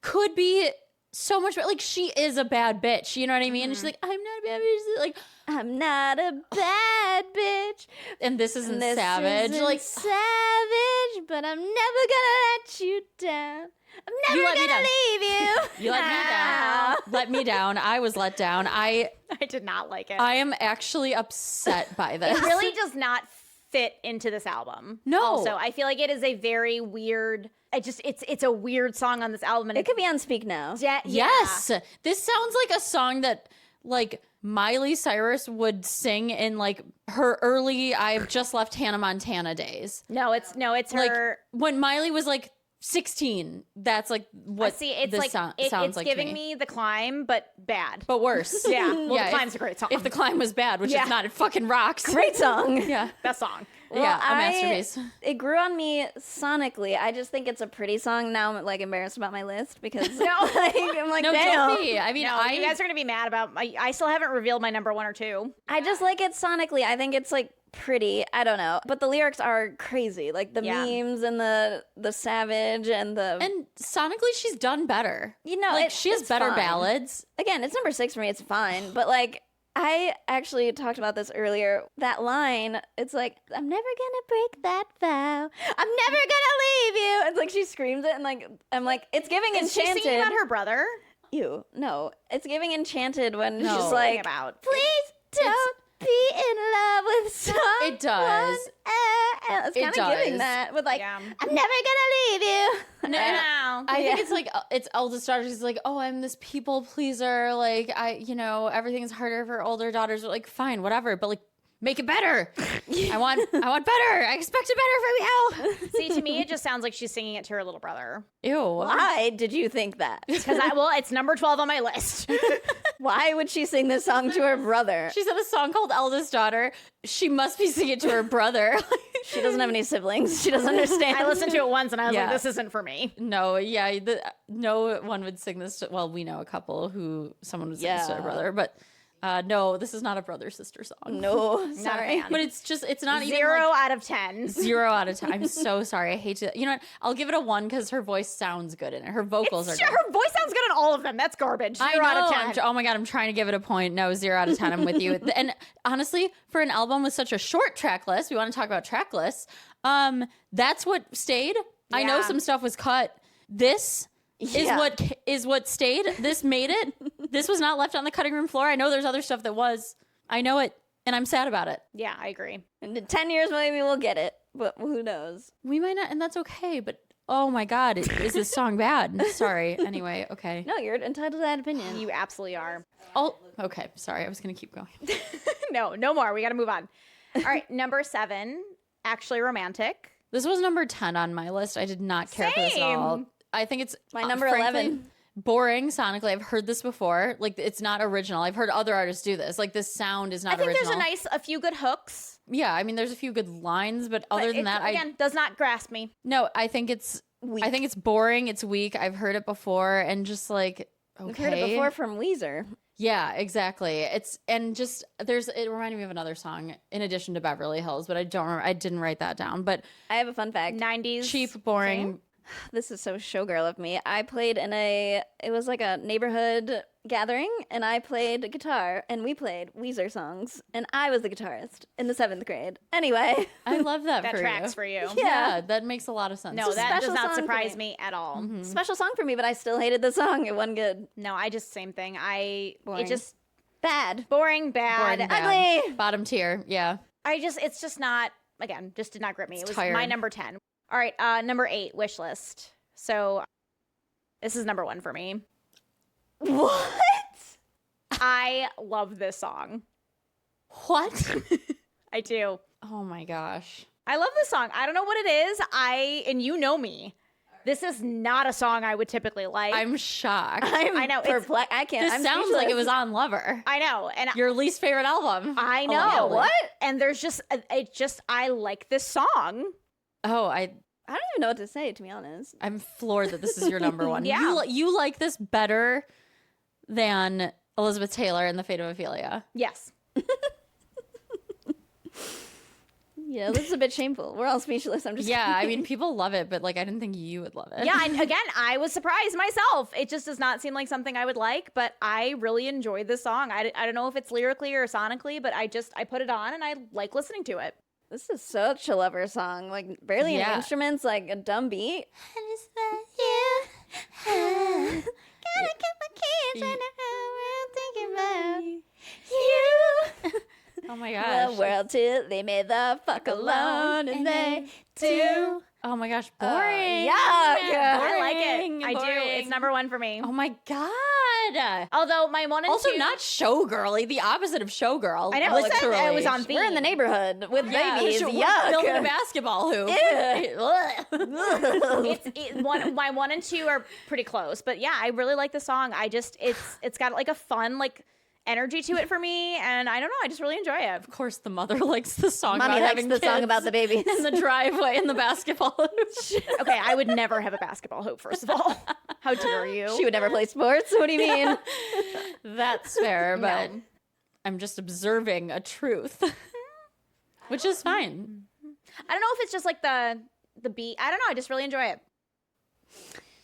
could be so much better. Like, she is a bad bitch. You know what I mean? And she's like, I'm not a bad bitch. She's like, I'm not a bad bitch. and this isn't This savage. isn't Like, savage, but I'm never gonna let you down. I'm never You let me gonna down. leave you. you let me down. Let me down. I was let down. I did not like it. I am actually upset by this. It really does not fit into this album. No. Also, I feel like it is a very weird. It's a weird song on this album, and It could be on Speak Now. Yes. This sounds like a song that like Miley Cyrus would sing in like her early I've just left Hannah Montana days. No, it's Like her. when Miley was like 16. That's like what See, it's this like sounds it's like to giving me The Climb, but bad. but worse. Yeah, well, Yeah, The Climb's a great song. If The Climb was bad, which Yeah. it's not, it fucking rocks. Great song. Yeah. Best song. Yeah, a masterpiece. It grew on me sonically. I just think it's a pretty song. Now I'm like embarrassed about my list because I'm like, No, damn. don't be. I mean, No, you guys are gonna be mad about. I still haven't revealed my number 1 or 2. I just like it sonically. I think it's like pretty. I don't know, but the lyrics are crazy. Like the Yeah. memes and the savage and the and sonically she's done better. you know, Like she has it's better fine. ballads. Again, it's number 6 for me. It's fine, but like. I actually talked about this earlier. That line, it's like, I'm never gonna break that vow. I'm never gonna leave you. It's like she screams it, and like, I'm like, it's giving Is she Enchanted. singing about her brother? Ew, no. It's giving Enchanted when No. she's like, About please don't be in love with someone. It does. It's It kind of giving does. that with like, Yeah. I'm never gonna leave you. No, and I think it's like it's Eldest Daughter. She's like, oh, I'm this people pleaser. Like everything's harder for older daughters. Like, fine, whatever, but like, make it better. I want better. I expect it better from you. See, to me, it just sounds like she's singing it to her little brother. Ew. Why did you think that? Because it's number 12 on my list. Why would she sing this song to her brother? She's in a song called Eldest Daughter. She must be singing it to her brother. She doesn't have any siblings. She doesn't understand. I listened to it once and I was Yeah. like, this isn't for me. No, yeah, no one would sing this. Well, we know a couple who someone would sing this to their Yeah. brother, but no, this is not a brother sister song. No, Not a sorry. fan. But it's not even 0 like, out of 10. 0 out of 10. I'm so sorry. I hate to. You know what? I'll give it a 1 because her voice sounds good in it. Her vocals are good. Her voice sounds good on all of them. That's garbage. 0 I know. out of 10. Oh my God, I'm trying to give it a point. No, 0 out of 10. I'm with you. And honestly, for an album with such a short track list, we want to talk about track lists. That's what stayed. I know Yeah. some stuff was cut. This Yeah. is what stayed. This made it. This was not left on the cutting room floor. I know there's other stuff that was. I know it, and I'm sad about it. Yeah, I agree. In 10 years, maybe we'll get it, but who knows? We might not, and that's okay. But oh my God, is this song bad? Sorry. Anyway, okay. No, you're entitled to that opinion. You absolutely are. Oh, okay. Sorry, I was gonna keep going. No more. We got to move on. All right, number 7, Actually Romantic. This was number 10 on my list. I did not care for this at all. Same. I think it's My number frankly, 11. Boring sonically. I've heard this before. Like, it's not original. I've heard other artists do this. Like, this sound is not I think original. there's a few good hooks. Yeah, I mean, there's a few good lines, but other but than it, that, again, does not grasp me. I think it's Weak. I think it's boring. It's weak. I've heard it before, and just like okay. We've heard it before from Weezer. Yeah, exactly. It's and just it reminded me of another song in addition to Beverly Hills, but I don't remember. I didn't write that down. But I have a fun fact. 90s. cheap, boring. Same. This is so showgirl of me. I played it was like a neighborhood gathering, and I played guitar, and we played Weezer songs, and I was the guitarist in the 7th grade. Anyway. I love that, That for tracks you. for you. Yeah, that makes a lot of sense. No, It's a that does special not song for surprise me. me at all. Special song for me, but I still hated the song. It wasn't good. No, same thing. Boring. It just Bad. boring, bad. Boring, bad. Ugly. Bottom tier. Yeah. It's just not, again, just did not grip me. It's It was tired. my number 10. All right, number 8, Wish List. So this is number 1 for me. What? I love this song. What? I do. Oh my gosh. I love this song. I don't know what it is. And you know me. This is not a song I would typically like. I'm shocked. I know, it's- Perplexed. I can't. This I'm sounds like it was speechless. on Lover. I know. And Your least favorite album. I know. Allegedly. What? And there's I like this song. Oh, I don't even know what to say, to be honest. I'm floored that this is your number one. Yeah. You like this better than Elizabeth Taylor and The Fate of Ophelia. Yes. Yeah, this is a bit shameful. We're all speechless. I'm just Yeah, I mean, people love it, but like, I didn't think you would love it. Yeah, and again, I was surprised myself. It just does not seem like something I would like, but I really enjoyed this song. I don't know if it's lyrically or sonically, but I put it on and I like listening to it. This is such a lover song. Like barely any Yeah. instruments, like a dumb beat. I just want you. Gotta get my kids right now. We're thinking about you. Oh my gosh. The world too. They made the fuck alone, and they too. Oh my gosh, boring. Yuck. I like it. Boring, I do. boring. It's number 1 for me. Oh my god. Although my 1 and Also 2 not showgirly, the opposite of showgirl. I never said literally. I was on theme. We're in the neighborhood with Yeah, babies. we're Yuck. building a basketball hoop. My 1 and 2 are pretty close, but yeah, I really like the song. It's got like a fun like energy to it for me, and I don't know, I just really enjoy it. Of course, the mother likes the song Mommy about likes having the song kids about the babies. in the driveway in the basketball hoop. Okay, I would never have a basketball hoop, first of all. How dare you? She would never play sports. What do you mean? That's fair, but No. I'm just observing a truth, which is fine. I don't know if it's just like the beat. I don't know, I just really enjoy it.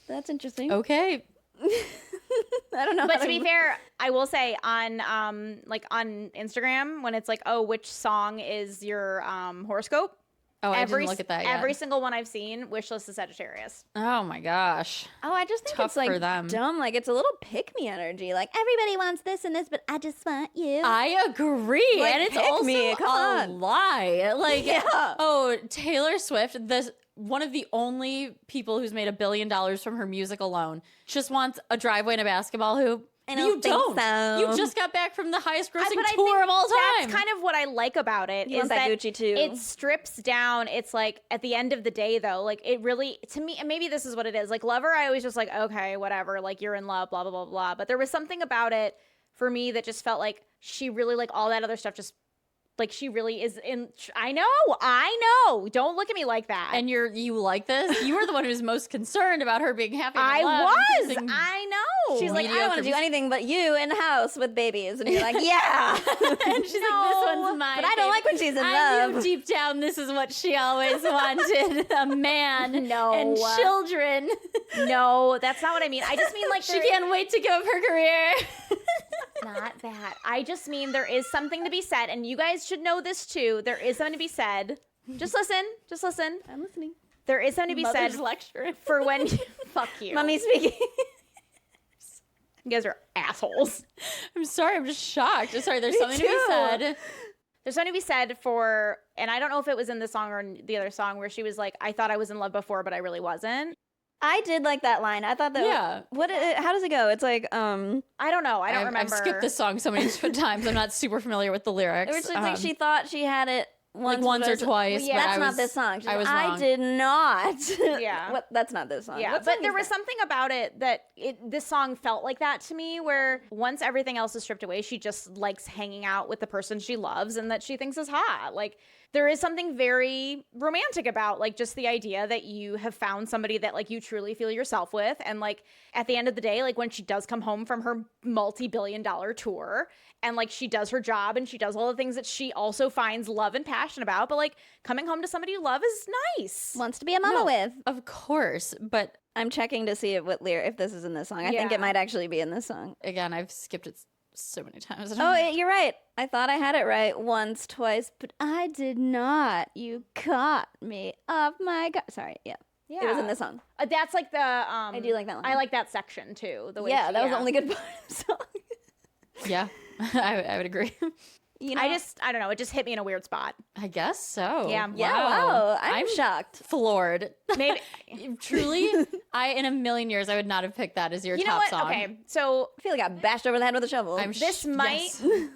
That's interesting. Okay. I don't know. But how to be fair, I will say on like on Instagram, when it's like, oh, which song is your horoscope? Oh, I didn't look at that yet. Every single one I've seen, wishlist is Sagittarius. Oh my gosh. Oh, I just think Tough it's like for them. dumb. Like it's a little pick me energy. Like everybody wants this and this, but I just want you. I agree. Like, and it's pick also me, come a on. lie. Like, Yeah. oh, Taylor Swift, one of the only people who's made $1 billion from her music alone, just wants a driveway and a basketball hoop. I You don't think don't. so. You just got back from the highest grossing But I tour think of all time. That's kind of what I like about it. You is want that Gucci too. It strips down. It's like at the end of the day, though, like it really, to me, and maybe this is what it is. Like Lover, I always just like, okay, whatever. Like you're in love, blah blah blah blah. But there was something about it for me that just felt like she really like all that other stuff. Just like she really is in. I know. Don't look at me like that. and you like this? You were the one who was most concerned about her being happy. I in love was. and kissing- I know. She's like, I don't want to do mediocre. anything but you in the house with babies. And you're like, yeah. and she's like, this one's mine. But I don't like when she's in I love. knew deep down this is what she always wanted: a man No. and children. No, that's not what I mean. I just mean like She there- can't wait to give up her career. Not that. I just mean there is something to be said, and you guys should know this too. There is something to be said. Just listen. Just listen. I'm listening. There is something to be Mother's said lecture. for when. Fuck you. Mommy speaking. You guys are assholes. I'm sorry, I'm just shocked. Sorry, there's Me something to be too. said. There's something to be said for, and I don't know if it was in this song or in the other song where she was like, "I thought I was in love before, but I really wasn't." I did like that line. I thought that. Yeah. How does it go? It's like, I don't know. I don't remember. I've skipped this song so many times. I'm not super familiar with the lyrics. It's like she thought she had it once, once but or it's- twice. yeah, but That's I not was- this song. She's I like, was I wrong. did not. Yeah. That's not this song. Yeah, What but song there is was that? something about it that this song felt like that to me, where once everything else is stripped away, she just likes hanging out with the person she loves and that she thinks is hot. Like there is something very romantic about like just the idea that you have found somebody that like you truly feel yourself with, and like at the end of the day, like when she does come home from her multi-billion-dollar tour and like she does her job and she does all the things that she also finds love and passion about, but like coming home to somebody you love is nice. Wants to be a mama No, with. Of course, but I'm checking to see if this is in this song. I think Yeah. it might actually be in this song. again, I've skipped it so many times. Oh, you're right. I thought I had it right once, twice, but I did not. You caught me off my guard. Sorry, yeah. Yeah, It was in this song. That's like the I do like that line. I like that section too. The way Yeah, she- that was the only good part of the song. yeah, I would agree. You know? I don't know. It just hit me in a weird spot. I guess so. Yeah. Yeah, wow. I'm I'm shocked. floored. Maybe Truly, in a million years, I would not have picked that as your you know top what? song. Okay, so I feel like I got bashed over the head with a shovel. this might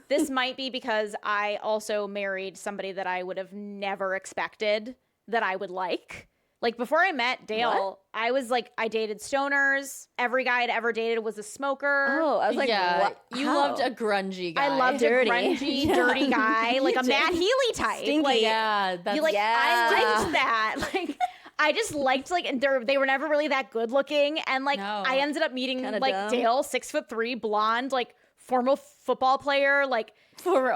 this might be because I also married somebody that I would have never expected that I would like. Like before I met Dale, I was like, I dated stoners. Every guy I'd ever dated was a smoker. Oh, I was like, yeah, what? you How? loved a grungy guy. I loved Dirty. a grungy, Yeah. dirty guy, like a too. Matt Healy type. Stinky. Like, Yeah, that's you like Yeah. I liked that. Like I just liked like and they were never really that good looking, and like No. I ended up meeting Kinda like dumb. Dale, 6'3", blonde, like former football player, like For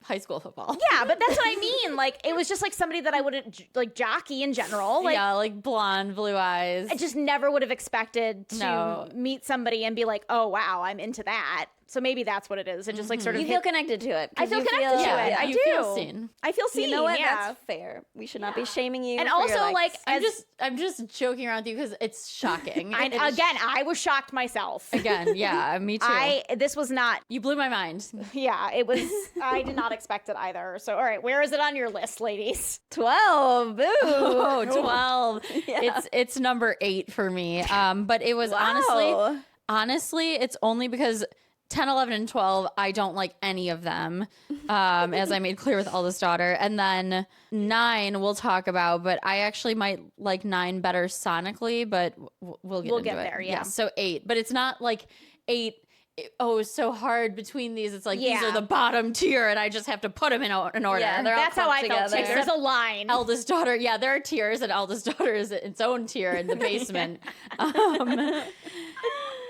high school football. Yeah, but that's what I mean. Like, it was just like somebody that I wouldn't like jockey in general. Like, yeah, like blonde, blue eyes. I just never would have expected to No. meet somebody and be like, oh wow, I'm into that. So maybe that's what it is. It just like sort of You feel connected to it. I 'cause feel you connected to feel- it. I you do. feel seen. I feel seen. You know what? Yeah. That's fair. We should not be shaming you. And for your also, like, likes. I'm just joking around with you because it's shocking. And It's- again, I was shocked myself. again, yeah, me too. This was not. You blew my mind. Yeah, it was. I did not expect it either. So, all right, where is it on your list, ladies? 12. Boo. Oh, 12. Yeah. It's number 8 for me. But it was Wow. honestly, it's only because 10, 11, and 12, I don't like any of them, as I made clear with Eldest Daughter. And then 9 we'll talk about, but I actually might like 9 better sonically, but we'll get into it. there, yeah. So 8, but it's not like 8. It's so hard between these. It's like these Yeah. are the bottom tier, and I just have to put them in order. Yeah, they're all That's how I clumped felt too. together. There's a line. Eldest Daughter, yeah, there are tiers, and Eldest Daughter is its own tier in the basement.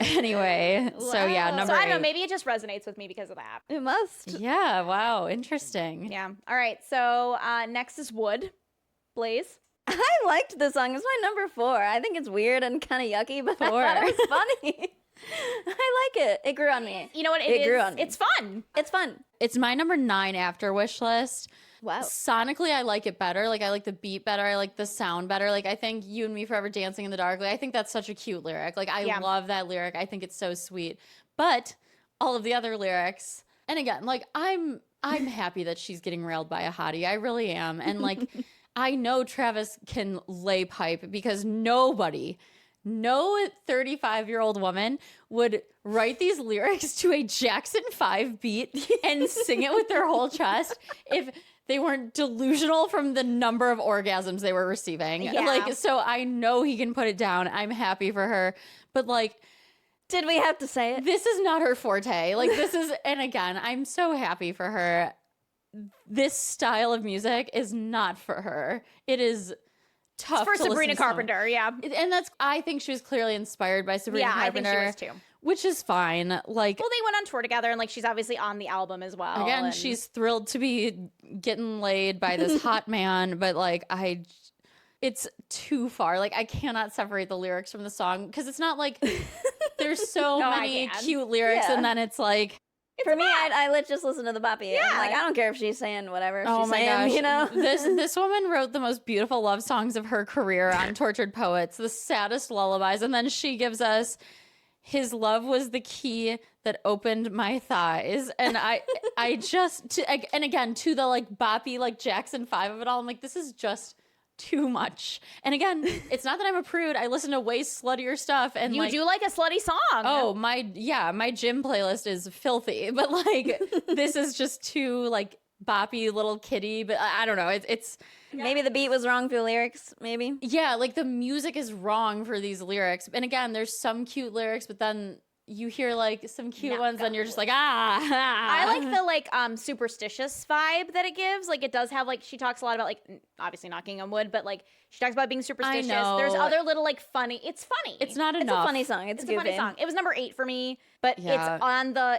Anyway, so yeah, Wow. number So I 8. don't know. Maybe it just resonates with me because of that. It must. Yeah, wow, interesting. Yeah. All right. So next is Wood. Blaze. I liked this song. It's my number 4. I think it's weird and kind of yucky, but I 4. thought it was funny. I like it. It grew on me. You know what? It grew on me. It's fun. It's fun. It's my number 9 after Wish List. Wow. Sonically, I like it better. Like, I like the beat better. I like the sound better. Like, I think You and Me Forever Dancing in the Dark. Like, I think that's such a cute lyric. Like, I Yeah. love that lyric. I think it's so sweet. But all of the other lyrics, and again, like, I'm happy that she's getting railed by a hottie. I really am. And like, I know Travis can lay pipe because no 35-year-old woman would write these lyrics to a Jackson 5 beat and sing it with their whole chest if they weren't delusional from the number of orgasms they were receiving. Yeah. Like, so I know he can put it down. I'm happy for her. But like, Did we have to say it? this is not her forte. Like, this is, and again, I'm so happy for her. This style of music is not for her. It is tough For to listen Sabrina to someone. Carpenter. Yeah. And that's, I think she was clearly inspired by Sabrina Yeah, I Carpenter. think she was too. Which is fine. Like, Well, they went on tour together, and like she's obviously on the album as well. again, and- she's thrilled to be getting laid by this hot man, but like, it's too far. Like, I cannot separate the lyrics from the song because it's not like there's so No, I many can. cute lyrics, Yeah. and then it's like, For me, I let just listen to the boppy. Yeah. I'm like, I don't care if she's saying whatever oh she's my saying, gosh, you know? this woman wrote the most beautiful love songs of her career on Tortured Poets, the saddest lullabies, and then she gives us His love was the key that opened my thighs. And I just, and again, to the like boppy, like Jackson 5 of it all, I'm like, this is just too much. And again, it's not that I'm a prude. I listen to way sluttier stuff. And You like, do like a slutty song. oh, my gym playlist is filthy. But like, this is just too like boppy little kitty. But I don't know. It's Maybe the beat was wrong for the lyrics, maybe. yeah, like the music is wrong for these lyrics. And again, there's some cute lyrics, but then you hear like some cute ones and you're just like, I like the like superstitious vibe that it gives. Like it does have like she talks a lot about like obviously knocking on wood, but like she talks about being superstitious. know. There's other little like funny. It's funny. It's not It's enough. a funny song. It's It's a funny goofy. song. It was number 8 for me, but Yeah.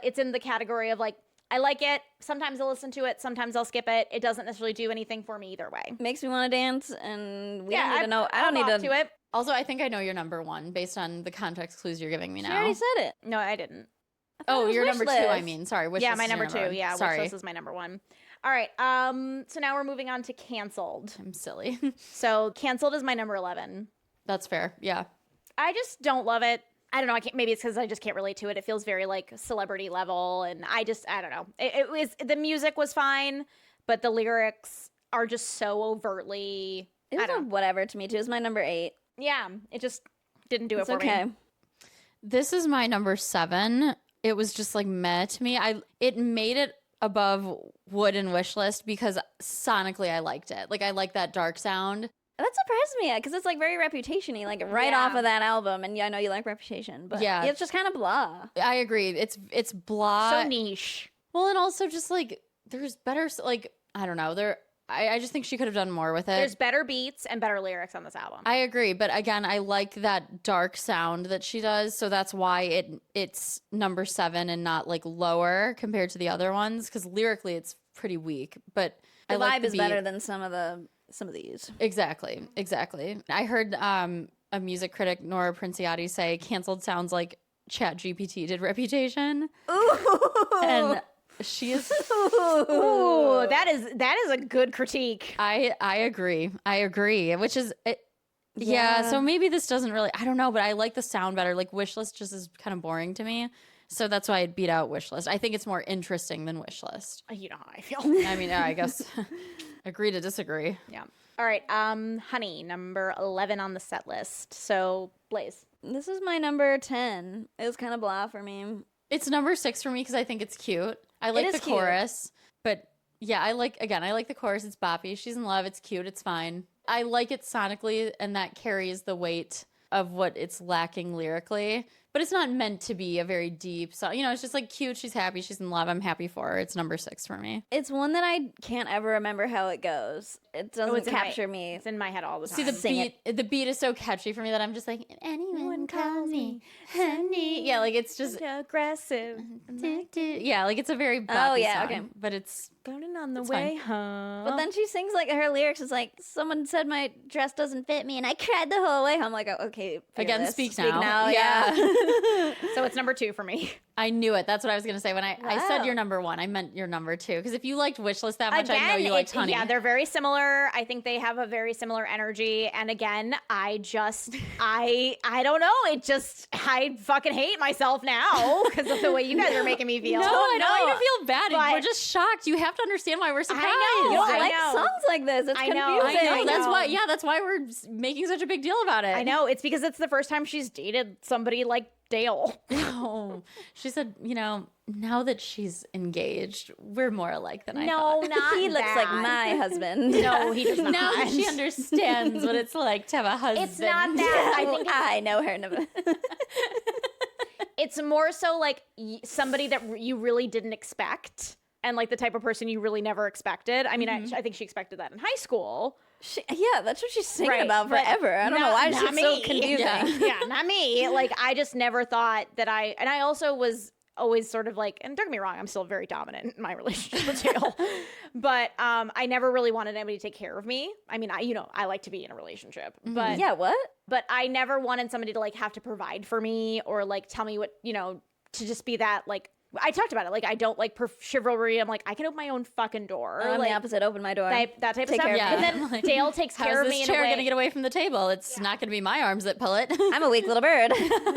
it's in the category of like I like it. Sometimes I'll listen to it. Sometimes I'll skip it. It doesn't necessarily do anything for me either way. Makes me want to dance, and we don't need I to know. I don't I'll need bop to it. Also, I think I know your number one based on the context clues you're giving me She now. already said it. No, I didn't. I thought it Oh, was your Wish number List. 2, I mean. Sorry. Wish Yeah, List my is your number 2. Yeah, Sorry. Wish List is my number 1. All right. So now we're moving on to Canceled. I'm silly. So Canceled is my number 11. That's fair. Yeah. I just don't love it. I don't know. I can't. Maybe it's because I just can't relate to it. It feels very like celebrity level, and I don't know. It was the music was fine, but the lyrics are just so overtly. It I was a don't. whatever to me too. It's my number 8. Yeah, it just didn't do it It's for okay. me. This is my number 7. It was just like meh to me. It made it above Wood and Wish List because sonically I liked it. Like I like that dark sound. That surprised me because it's like very Reputation-y, like right Yeah. off of that album. And yeah, I know you like Reputation, but Yeah. it's just kind of blah. I agree. It's blah. So niche. Well, and also just like there's better like I don't know. I just think she could have done more with it. There's better beats and better lyrics on this album. I agree, but again, I like that dark sound that she does, so that's why it's number 7 and not like lower compared to the other ones, because lyrically it's pretty weak. But The I like vibe the is beat. better than some of these. Exactly. I heard a music critic, Nora Princiati, say "Canceled" sounds like ChatGPT did Reputation, Ooh. and she is. Ooh, that is a good critique. I agree. Which is yeah. So maybe this doesn't really. I don't know, but I like the sound better. Like Wishlist just is kind of boring to me. So that's why I'd beat out Wishlist. I think it's more interesting than Wishlist. You know how I feel. I mean, I guess agree to disagree. Yeah. All right. Honey, number 11 on the set list. So Blaze. This is my number 10. It was kind of blah for me. It's number 6 for me because I think it's cute. I like is the cute. chorus, but yeah, I like the chorus. It's boppy. She's in love. It's cute. It's fine. I like it sonically, and that carries the weight of what it's lacking lyrically. But it's not meant to be a very deep song. You know, it's just like cute. She's happy. She's in love. I'm happy for her. It's number 6 for me. It's one that I can't ever remember how it goes. It doesn't it's in my- capture me. It's in my head all the time. See, Sing the beat is so catchy for me that I'm just like, if anyone calls me honey. Yeah, like it's just aggressive. yeah, like it's a very boppy yeah, song, okay. but it's Going on the It's way fine. home. But then she sings like her lyrics is like, someone said my dress doesn't fit me and I cried the whole way. I'm like, oh, okay. Again, fearless. speak Speak now. now. Yeah. Yeah. So it's number 2 for me. I knew it. That's what I was gonna say when I said Wow. your number 1. I meant your number 2 because if you liked Wishlist that much, I know you liked Honey. Yeah, they're very similar. I think they have a very similar energy. And again, I don't know. I fucking hate myself now because of the way you guys are making me feel. No, I don't want you to feel bad. but- We're just shocked. You have to understand why we're surprised. You don't I like know. songs like this. It's I confusing. know. I know. That's know. why. Yeah, that's why we're making such a big deal about it. I know. It's because it's the first time she's dated somebody like Dale. No, she said, now that she's engaged, we're more alike than I No, thought. not He looks like that. my husband. No, he does not. Now that she understands what it's like to have a husband. It's not that. I think I know her. it's more so like somebody that you really didn't expect. And like the type of person you really never expected. I mean, I think she expected that in high school. Yeah, that's what she's singing Right, about but forever. I don't know why not she's me. so confusing. Yeah, not me. Like I just never thought that I also was always sort of like, and don't get me wrong, I'm still very dominant in my relationship with Dale. But I never really wanted anybody to take care of me. I mean, I like to be in a relationship. But Yeah, what? but I never wanted somebody to like have to provide for me or like tell me what, to just be that like I talked about it. Like I don't like chivalry. I'm like I can open my own fucking door. I'm like the opposite. Open my door. that type of Take stuff. care of And me. then Like, Dale takes care How's of this me in a chair way. gonna get away from the table? It's not gonna be my arms that pull it. I'm a weak little bird.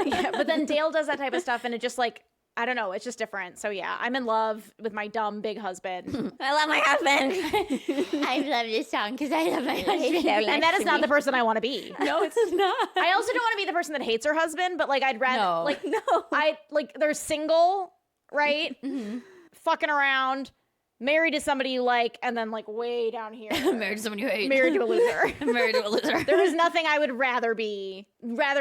Yeah, but then Dale does that type of stuff, and it just like I don't know, it's just different. So yeah, I'm in love with my dumb big husband, I love my husband. I love this song because I love my husband. and that is not the person I want to be. No, it's not. I also don't want to be the person that hates her husband, but like I'd rather No. like No. I like they're single, right? Fucking around, married to somebody you like, and then like way down here, Married to someone you hate. married to a loser. Married to a loser. There is nothing I would rather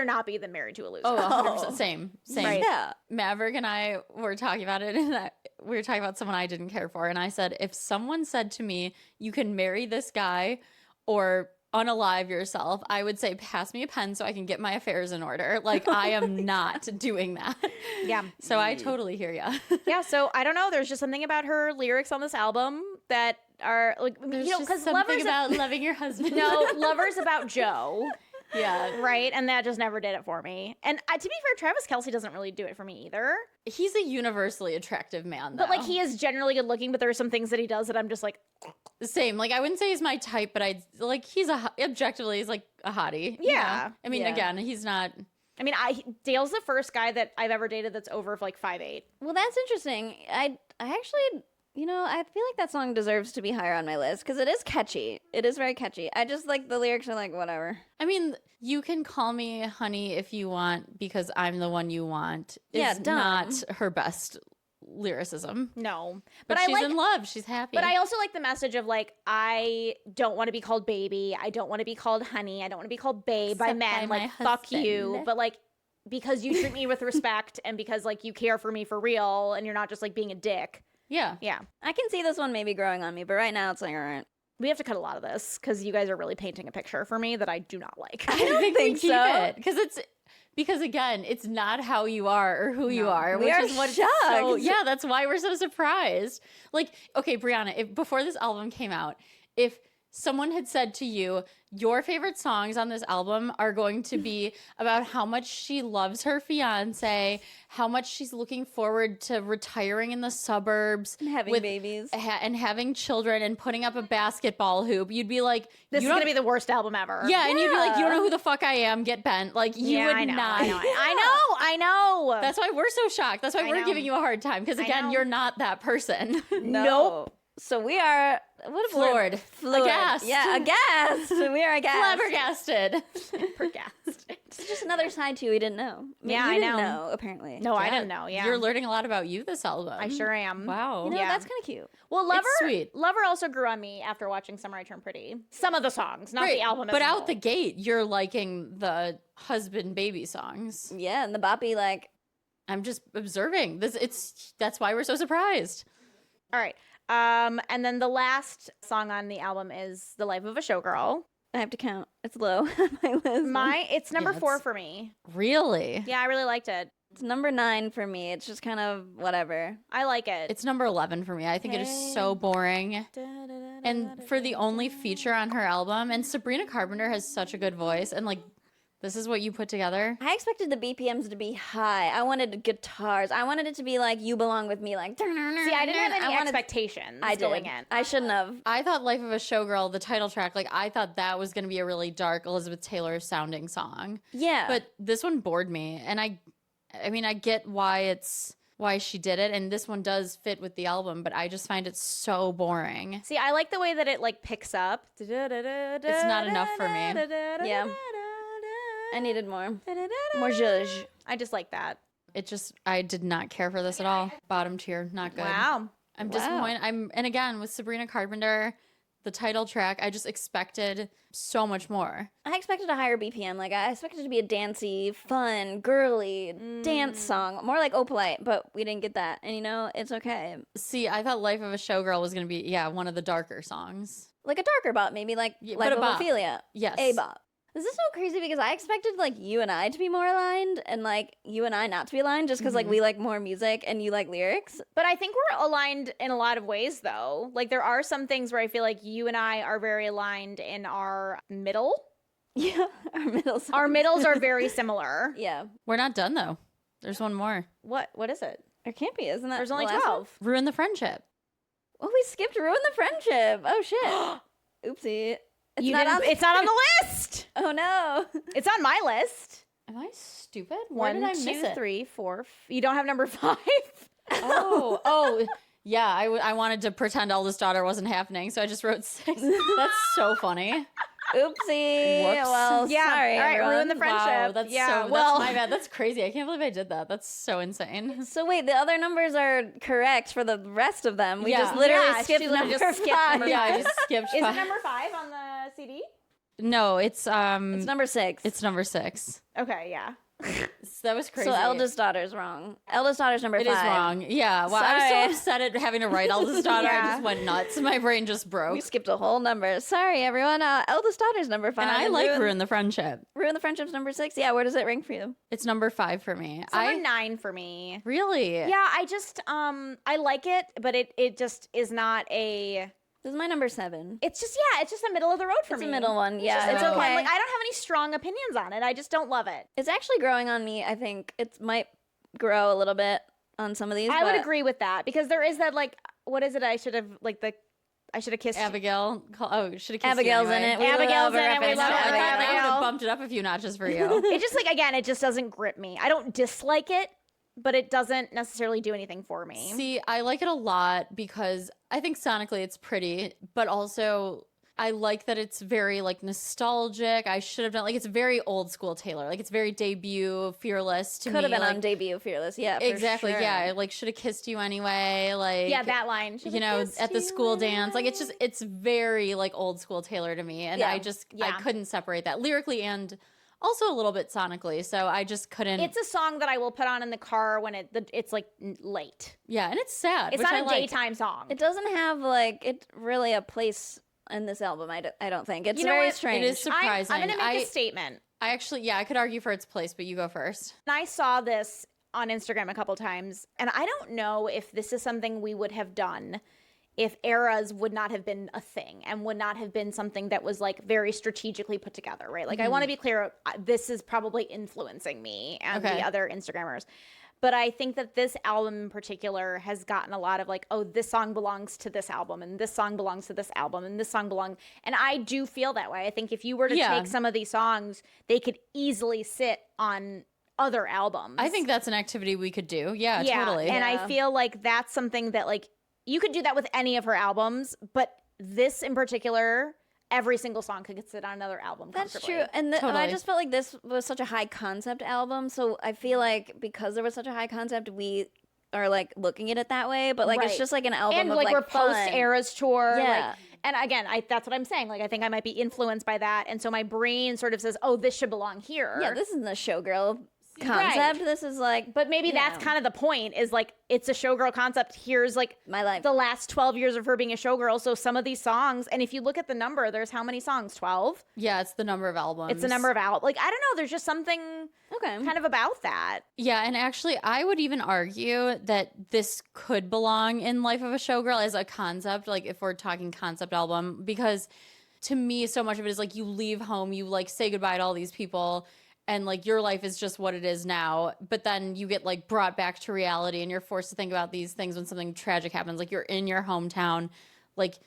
not be than married to a loser. Oh, 100%. Same. Right. Yeah. Maverick and I were talking about it, and we were talking about someone I didn't care for. And I said, if someone said to me, you can marry this guy or unalive yourself, I would say, pass me a pen so I can get my affairs in order. Like, I am not doing that. Yeah. So I totally hear ya. Yeah, so I don't know. There's just something about her lyrics on this album that are like, There's because just something about loving your husband. no, Lover's about Joe, Yeah. right? And that just never did it for me. And to be fair, Travis Kelce doesn't really do it for me either. He's a universally attractive man, though. But like, he is generally good looking, but there are some things that he does that I'm just like, Same. Like, I wouldn't say he's my type, but he's objectively, he's like a hottie. you Yeah. know? I mean, Yeah. again, he's not. I mean, Dale's the first guy that I've ever dated that's over like 5'8". Well, that's interesting. I actually, I feel like that song deserves to be higher on my list because it is catchy. It is very catchy. I just like the lyrics are like whatever. I mean, you can call me honey if you want because I'm the one you want. Yeah, Is dumb. not her best lyricism. No, But I she's like. in love. She's happy. But I also like the message of like, I don't want to be called baby. I don't want to be called honey. I don't want to be called babe by Except by men. my Like, fuck you. husband. But like, because you treat me with respect and because like you care for me for real and you're not just like being a dick. yeah. Yeah. I can see this one maybe growing on me, but right now it's like all right. We have to cut a lot of this because you guys are really painting a picture for me that I do not like. I think we think keep so. it because again, it's not how you are or who you are, We which are is what's shocked. so yeah. That's why we're so surprised. Like, okay, Brianna, if before this album came out, if someone had said to you, your favorite songs on this album are going to be about how much she loves her fiance, how much she's looking forward to retiring in the suburbs, And having babies. and having children, and putting up a basketball hoop, you'd be like, This you is going don't- to be the worst album ever. yeah, and you'd be like, you don't Yeah. know who the fuck I am, get bent. Like, you Yeah, would I know, not. I know. That's why we're so shocked. That's why I we're know. giving you a hard time because I again, know. you're not that person. Nope. So we are Floored. Aghast. Yeah, aghast. We are aghast. Flabbergasted. Pergast. It's just another side to we didn't know. Yeah, you I didn't know. apparently. No, I Yeah, didn't know. Yeah. You're learning a lot about you this album. I sure am. Wow. You know, Yeah. that's kind of cute. Well, Lover, sweet. Lover also grew on me after watching Summer I Turned Pretty. Some of the songs, not Right, the album. As but a out whole. the gate, you're liking the husband baby songs. Yeah, and the boppy like I'm just observing this. That's why we're so surprised. All right. And then the last song on the album is "The Life of a Showgirl." I have to count. It's low on my list. It's number Yeah, 4 it's- for me. Really? Yeah, I really liked it. It's number 9 for me. It's just kind of whatever. I like it. It's number 11 for me. I think it is so boring. And for the only feature on her album, and Sabrina Carpenter has such a good voice, and like, this is what you put together. I expected the BPMs to be high. I wanted guitars. I wanted it to be like "You Belong with Me," like. See, See, I didn't have any expectations I going did. in. I shouldn't have. I thought Life of a Showgirl, the title track, like, I thought that was going to be a really dark Elizabeth Taylor sounding song. Yeah, But this one bored me. And I mean, I get why she did it. And this one does fit with the album, but I just find it so boring. See, I like the way that it like picks up. It's not enough for me. Yeah. I needed more zhuzh. I just like that. I did not care for this at all. Bottom tier, not good. Wow. I'm Wow. disappointed. And again, with Sabrina Carpenter, the title track, I just expected so much more. I expected a higher BPM. Like I expected it to be a dancey, fun, girly dance song, more like Opalite, but we didn't get that. And you know, it's okay. See, I thought Life of a Showgirl was going to be, one of the darker songs. Like a darker bop, maybe like Yeah, Life but a of bop. Ophelia. Yes. A bop. This is so crazy because I expected like you and I to be more aligned and like you and I not to be aligned just because like we like more music and you like lyrics. But I think we're aligned in a lot of ways, though. Like, there are some things where I feel like you and I are very aligned in our middle. Yeah, our middle songs. Our middles are very similar. Yeah. We're not done, though. There's one more. What is it? Or can't be, isn't that There's the only last one? 12. Ruin the Friendship. Oh, we skipped Ruin the Friendship. Oh shit. Oopsie. It's not on It's not on the list. Oh no. It's on my list. Am I stupid? Why did I miss 1, 2, it? 3, 4. You don't have number 5? Oh, yeah. I wanted to pretend Eldest Daughter wasn't happening, so I just wrote 6. That's so funny. Oopsie. Whoops. Well, Yeah. sorry. All right, everyone. ruin the friendship. Wow, that's Yeah, so. well- That's my bad. That's crazy. I can't believe I did that. That's so insane. So wait, the other numbers are correct for the rest of them. We Yeah. just literally Yeah, she skipped literally number just skipped 5. number Yeah, I just skipped. Is it 5. number 5 on the CD? No, it's It's number 6. It's number 6. Okay, yeah. That was crazy. So Eldest Daughter's wrong. Eldest Daughter's number 5. It is wrong. Yeah. Wow. I was Sorry. so upset at having to write Eldest Daughter. I Yeah. just went nuts. My brain just broke. We skipped a whole number. Sorry, everyone. Eldest Daughter's number 5. And I like Ruin the Friendship. Ruin the Friendship's number 6. Yeah, where does it rank for you? It's number 5 for me. It's number 9 for me. Really? Yeah, I just I like it, but it just is not a. This is my number 7. It's just it's just a middle of the road for It's me. a middle one. It's Yeah, just it's a middle okay. one. Like, I don't have any strong opinions on it. I just don't love it. It's actually growing on me. I think it might grow a little bit on some of these. I would but- agree with that because there is that like what is it? I should have kissed. Abigail. Should have kissed Abigail's you in anyway. it. We Abigail's love her in it. We reference love to I her. thought I would Abigail. have bumped it up a few notches for you. It just like again, it just doesn't grip me. I don't dislike it, but it doesn't necessarily do anything for me. See, I like it a lot because I think sonically it's pretty, but also I like that it's very like nostalgic. I should have done like it's very old school Taylor. Like it's very debut, Fearless to me. Could have been like, on debut Fearless. Yeah, for exactly. sure. Yeah, I, like should have kissed you anyway. Like Yeah, that line. you know, at the school dance. Like it's very like old school Taylor to me, and Yeah. I couldn't separate that lyrically and also a little bit sonically. So I just couldn't. It's a song that I will put on in the car when it's like late. yeah, and it's sad. It's which not I a like. daytime song. It doesn't have like it really a place in this album. I don't think. It's You know very what? strange. It is surprising. I'm going to make a statement. I actually, I could argue for its place, but you go first. And I saw this on Instagram a couple times, and I don't know if this is something we would have done if eras would not have been a thing and would not have been something that was like very strategically put together, right? Like I want to be clear, this is probably influencing me and the other Instagrammers. But I think that this album in particular has gotten a lot of like, oh, this song belongs to this album, and this song belongs to this album, and this song belongs. And I do feel that way. I think if you were to take some of these songs, they could easily sit on other albums. I think that's an activity we could do. Yeah, totally. And I feel like that's something that like you could do that with any of her albums, but this in particular, every single song could sit on another album. That's true. And I just felt like this was such a high concept album. So I feel like because there was such a high concept, we are like looking at it that way. But like it's just like an album and of like we're fun. post Eras tour. Yeah. Like, and again, that's what I'm saying. Like I think I might be influenced by that, and so my brain sort of says, "Oh, this should belong here." Yeah, this isn't the Showgirl concept. This is like, but maybe that's kind of the point. Is like it's a Showgirl concept. Here's like my life, the last 12 years of her being a showgirl. So some of these songs, and if you look at the number, there's how many songs? 12. Yeah, it's the number of albums. It's the number of like I don't know. There's just something kind of about that. Yeah, and actually, I would even argue that this could belong in Life of a Showgirl as a concept. Like if we're talking concept album, because to me, so much of it is like you leave home, you like say goodbye to all these people. And like your life is just what it is now, but then you get like brought back to reality and you're forced to think about these things when something tragic happens. Like you're in your hometown, like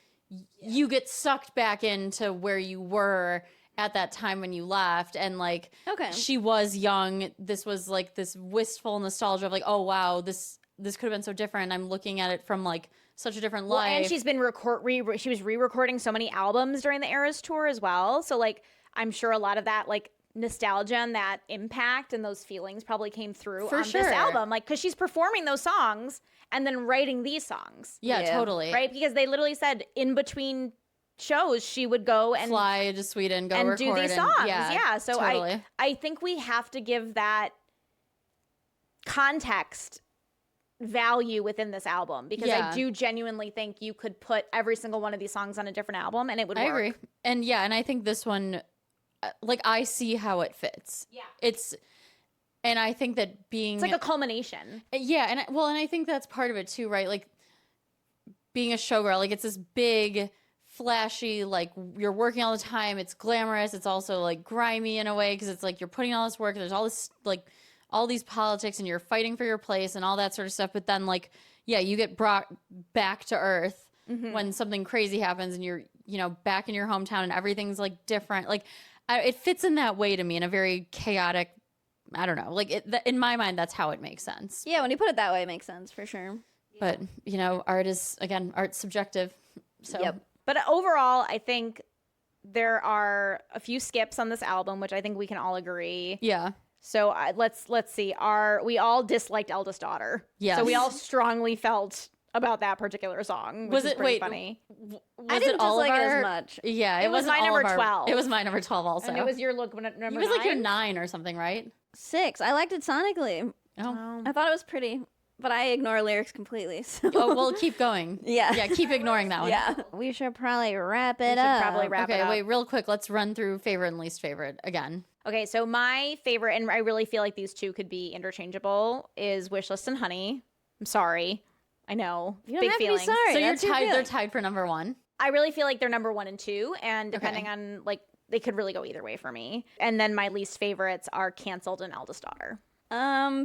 you get sucked back into where you were at that time when you left. And like, she was young. This was like this wistful nostalgia of like, oh wow, this could have been so different. I'm looking at it from like such a different life. And she's been she was re-recording so many albums during the Eras tour as well. So like, I'm sure a lot of that like nostalgia and that impact and those feelings probably came through on this album, like because she's performing those songs and then writing these songs. Yeah, totally. Right, because they literally said in between shows she would go and fly to Sweden, go and record do these songs. Yeah, So totally. I think we have to give that context value within this album because I do genuinely think you could put every single one of these songs on a different album and it would work. I agree. And and I think this one, like I see how it fits. Yeah. And I think that being... It's like a culmination. Yeah, and I think that's part of it too, right? Like being a showgirl, like it's this big, flashy, like you're working all the time. It's glamorous. It's also like grimy in a way because it's like you're putting all this work. There's all this like all these politics and you're fighting for your place and all that sort of stuff. But then like, yeah, you get brought back to earth when something crazy happens and you're, back in your hometown and everything's like different. Like it fits in that way to me in a very chaotic, I don't know, like in my mind, that's how it makes sense. Yeah, when you put it that way, it makes sense for sure. But, art's subjective. So, But overall, I think there are a few skips on this album, which I think we can all agree. Yeah. So let's see. We all disliked Eldest Daughter. Yes. So we all strongly felt about that particular song, which is pretty funny. I didn't dislike it as much. Yeah, it was my number 12. It was my number 12 also. And it was your number 9? It was like your 9 or something, right? 6. I liked it sonically. Oh. I thought it was pretty, but I ignore lyrics completely. So. Oh, well, keep going. Yeah, keep ignoring that one. Yeah. We should probably wrap it up. Okay, wait, real quick. Let's run through favorite and least favorite again. Okay, so my favorite, and I really feel like these two could be interchangeable, is Wishlist and Honey. I'm sorry. I know. You don't big have feelings. to be sorry. So That's they're tied for number 1. I really feel like they're number 1 and 2, and depending on, like, they could really go either way for me. And then my least favorites are Canceled and Eldest Daughter.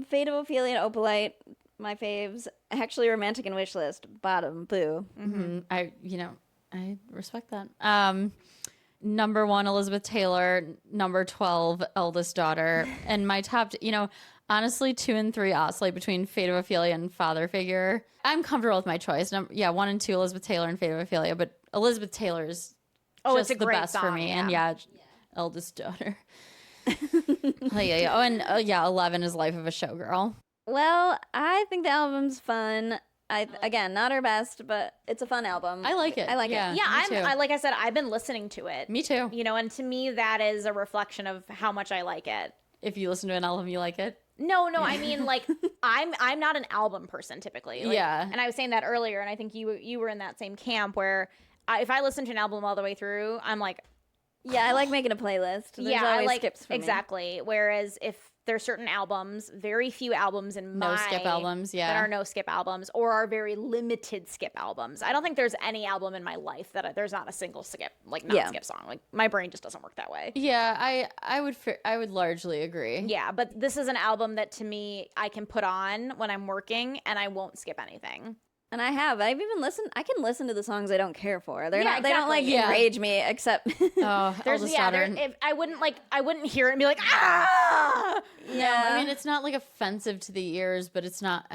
Fate of Ophelia and Opalite, my faves. Actually, Romantic and Wishlist, bottom, boo. Mm-hmm. I respect that. Number 1, Elizabeth Taylor. Number 12, Eldest Daughter. And my top, honestly, 2 and 3 oscillate between Fate of Ophelia and Father Figure. I'm comfortable with my choice. 1 and 2, Elizabeth Taylor and Fate of Ophelia. But Elizabeth Taylor's just the best song, for me. And Eldest Daughter. Oh, and 11 is Life of a Showgirl. Well, I think the album's fun. Again, not her best, but it's a fun album. I like it. I like it. Yeah, like I said, I've been listening to it. Me too. And to me, that is a reflection of how much I like it. If you listen to an album, you like it? No, I mean, like, I'm not an album person typically. Like, yeah. And I was saying that earlier, and I think you were in that same camp where if I listen to an album all the way through, I'm like, Yeah, I like making a playlist. There's yeah, I always like skips for me. exactly. Whereas if there's certain albums, very few albums in No my skip albums, yeah. that are no skip albums or are very limited skip albums. I don't think there's any album in my life that there's not a single skip, like not skip song. Like my brain just doesn't work that way. Yeah, I would largely agree. Yeah, but this is an album that to me I can put on when I'm working and I won't skip anything. And I've even listened. I can listen to the songs I don't care for. They're Yeah, not. They don't like exactly. enrage me. Except Oh, There's Eldest yeah, Daughter. if I wouldn't hear it and be like ah. yeah. I mean, it's not like offensive to the ears, but it's not.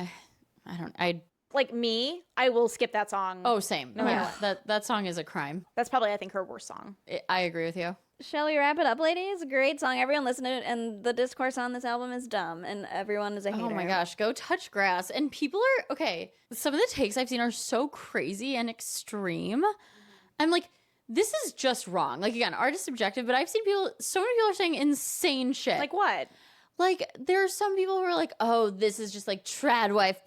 I Like me, I will skip that song. Oh, same. No matter Yeah, that song is a crime. That's probably I think her worst song. I agree with you. Shall we wrap it up, ladies? Great song. Everyone listen to it, and the discourse on this album is dumb, and everyone is a hater. Oh my gosh, go touch grass. And people are okay. Some of the takes I've seen are so crazy and extreme. I'm like, this is just wrong. Like again, art is subjective, but I've seen so many people are saying insane shit. Like what? Like, there are some people who are like, oh, this is just like trad wife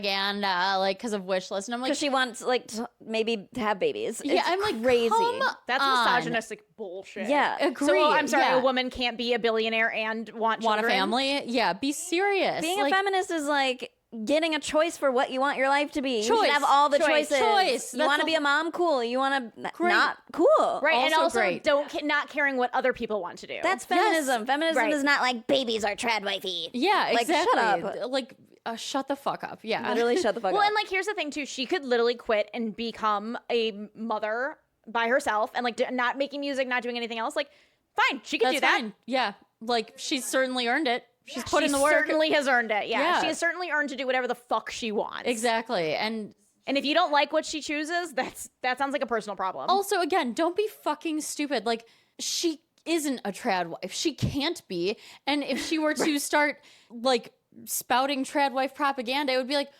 propaganda, like, because of wish list. And I'm like, Because she wants like maybe to have babies. yeah, It's I'm like, crazy. come That's on. misogynistic bullshit. Yeah, Agree. So I'm sorry, yeah. a woman can't be a billionaire and want Want a children? family? Yeah, be serious. being like, a feminist is like getting a choice for what you want your life to be. You Choice. should have all the Choice. choices. Choice. You That's want to the be a mom? Cool. You want to Great. not? Cool. Right, and Also also great. not caring what other people want to do. That's feminism. Yes. Feminism Right. is not like babies are trad wifey. yeah, like, shut exactly. up. Like, shut the fuck up. Yeah. Literally shut the fuck well, up. and like here's the thing too. She could literally quit and become a mother by herself and like not making music, not doing anything else. Like, fine, she could That's do that. fine. Yeah. Like, she's certainly earned it. She's put She in the work. certainly has earned it. Yeah. Yeah. She has certainly earned to do whatever the fuck she wants. Exactly. And And if you don't like what she chooses, that sounds like a personal problem. also, again, don't be fucking stupid. Like, she isn't a trad wife. She can't be. And if she were to start, like, spouting trad wife propaganda, it would be like,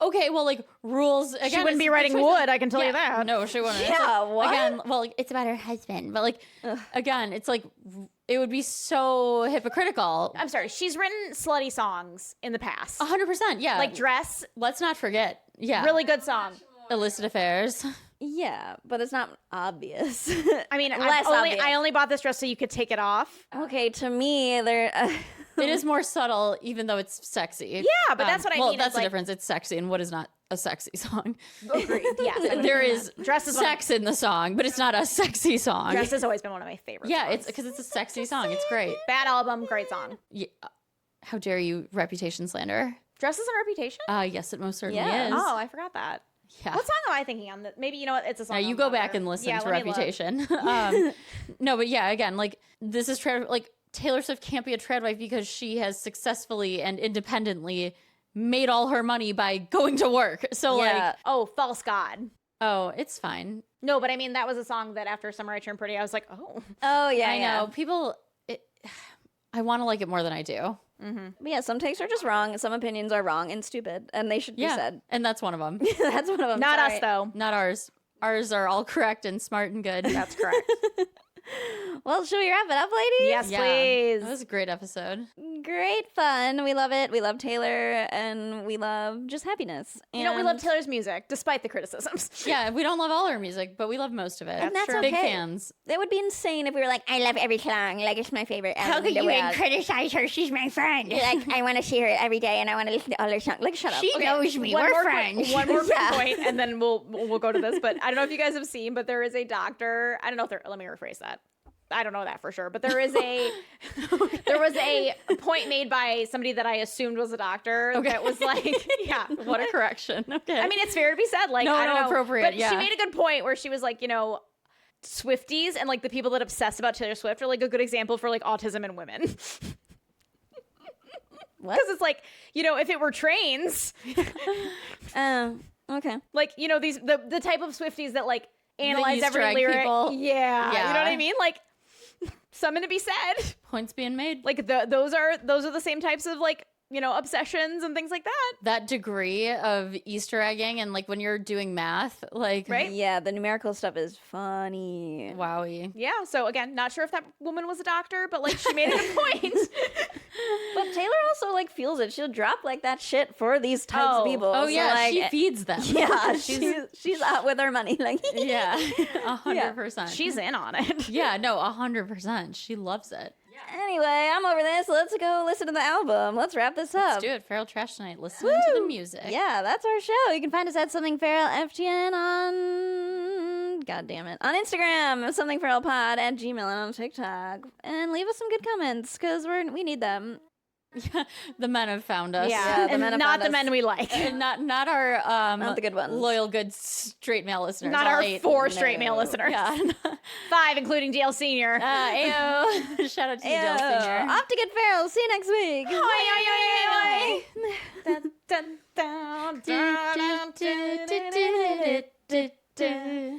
okay, well, like, rules. Again, she wouldn't it's be the writing choice Wood, of- I can tell you Yeah, that. No, she wouldn't. It's Yeah, like, what? Again, well, like, it's about her husband. But, like, again, it's like, it would be so hypocritical. I'm sorry. She's written slutty songs in the past. 100%. Yeah. Like Dress, let's not forget. Yeah. really good song. Illicit affairs. yeah, but it's not obvious. I mean, Less obvious. I only bought this dress so you could take it off. Okay, to me, they're. It is more subtle, even though it's sexy. Yeah, but that's what I well, mean, that's it's the like- difference. It's sexy, and what is not a sexy song? Agreed. Yes. There is Dress is one of- sex in the song, but it's not a sexy song. Dress has always been one of my favorites. Yeah, it's because it's a sexy song. It's great. Bad album, great song. Yeah. How dare you reputation slander? Dress is a reputation? Yes, it most certainly Yeah. is. Oh, I forgot that. Yeah. What song am I thinking on? Maybe, you know what? It's a song. Now you on go Lover. back and listen Yeah, to let me look. Reputation. No, but yeah, again, like this is like Taylor Swift can't be a trad wife because she has successfully and independently made all her money by going to work. So Yeah. like, Oh, False God. oh, it's fine. No, but I mean, that was a song that after Summer I Turned Pretty, I was like, oh. Oh yeah, I yeah. know people. I want to like it more than I do. But yeah, some takes are just wrong. Some opinions are wrong and stupid, and they should be Yeah, said. and that's one of them. That's one of them. Not Sorry. us, though. Not ours. Ours are all correct and smart and good. That's correct. Well, should we wrap it up, ladies? Yes, Yeah, please. that was a great episode. Great fun. We love it. We love Taylor, and we love just happiness. You know, we love And- Taylor's music, despite the criticisms. Yeah, we don't love all her music, but we love most of it. And that's Big okay. fans. It would be insane if we were like, I love every song. Like, it's my favorite. How could you even criticize her? She's my friend. Like, I want to see her every day, and I want to listen to all her songs. Like, shut up. She knows me. One We're more friends. One more quick Yeah. point, and then we'll go to this. But I don't know if you guys have seen, but there is a doctor. I don't know if there. Let me rephrase that. I don't know that for sure, but there is a there was a point made by somebody that I assumed was a doctor that was like, yeah, What a correction. Okay. I mean, it's fair to be said. Like, No, I don't no, know, appropriate, But yeah. she made a good point where she was like, you know, Swifties and like the people that obsess about Taylor Swift are like a good example for like autism in women. What? Because it's like, you know, if it were trains, Okay. like, you know, the type of Swifties that like analyze Easter every egg lyric. people. Yeah. You know Yeah. what I mean? Like, something to be said. Points being made. Like those are the same types of like, you know, obsessions and things like that. That degree of Easter egging and like when you're doing math, like, Right? Yeah, the numerical stuff is funny. wowie. Yeah. So again, not sure if that woman was a doctor, but like she made a good point. But Taylor also like fuels it. She'll drop like that shit for these types of people. Oh So, yeah, like, she feeds them. Yeah, she's out with her money. Like, Yeah, 100%. She's in on it. Yeah, no, 100%. She loves it. anyway, I'm over this. Let's go listen to the album. Let's wrap this up. Let's do it. Feral Trash Tonight. Listening to the music. Yeah, that's our show. You can find us at Something Feral FTN on, God damn it, on Instagram, Something Feral Pod, at Gmail, and on TikTok. And leave us some good comments, because we need them. The men have found us. Yeah, the and men have not found the us. men we like. And not our Not the good ones. loyal, good straight male listeners. Not all our 8. 4 straight male listeners. Yeah. 5, including DL Senior. Ayo. Shout out to you, Jill Senior. Off to get feral. See you next week. Dun, dun, dun, dun, dun, dun, dun, dun, dun, dun.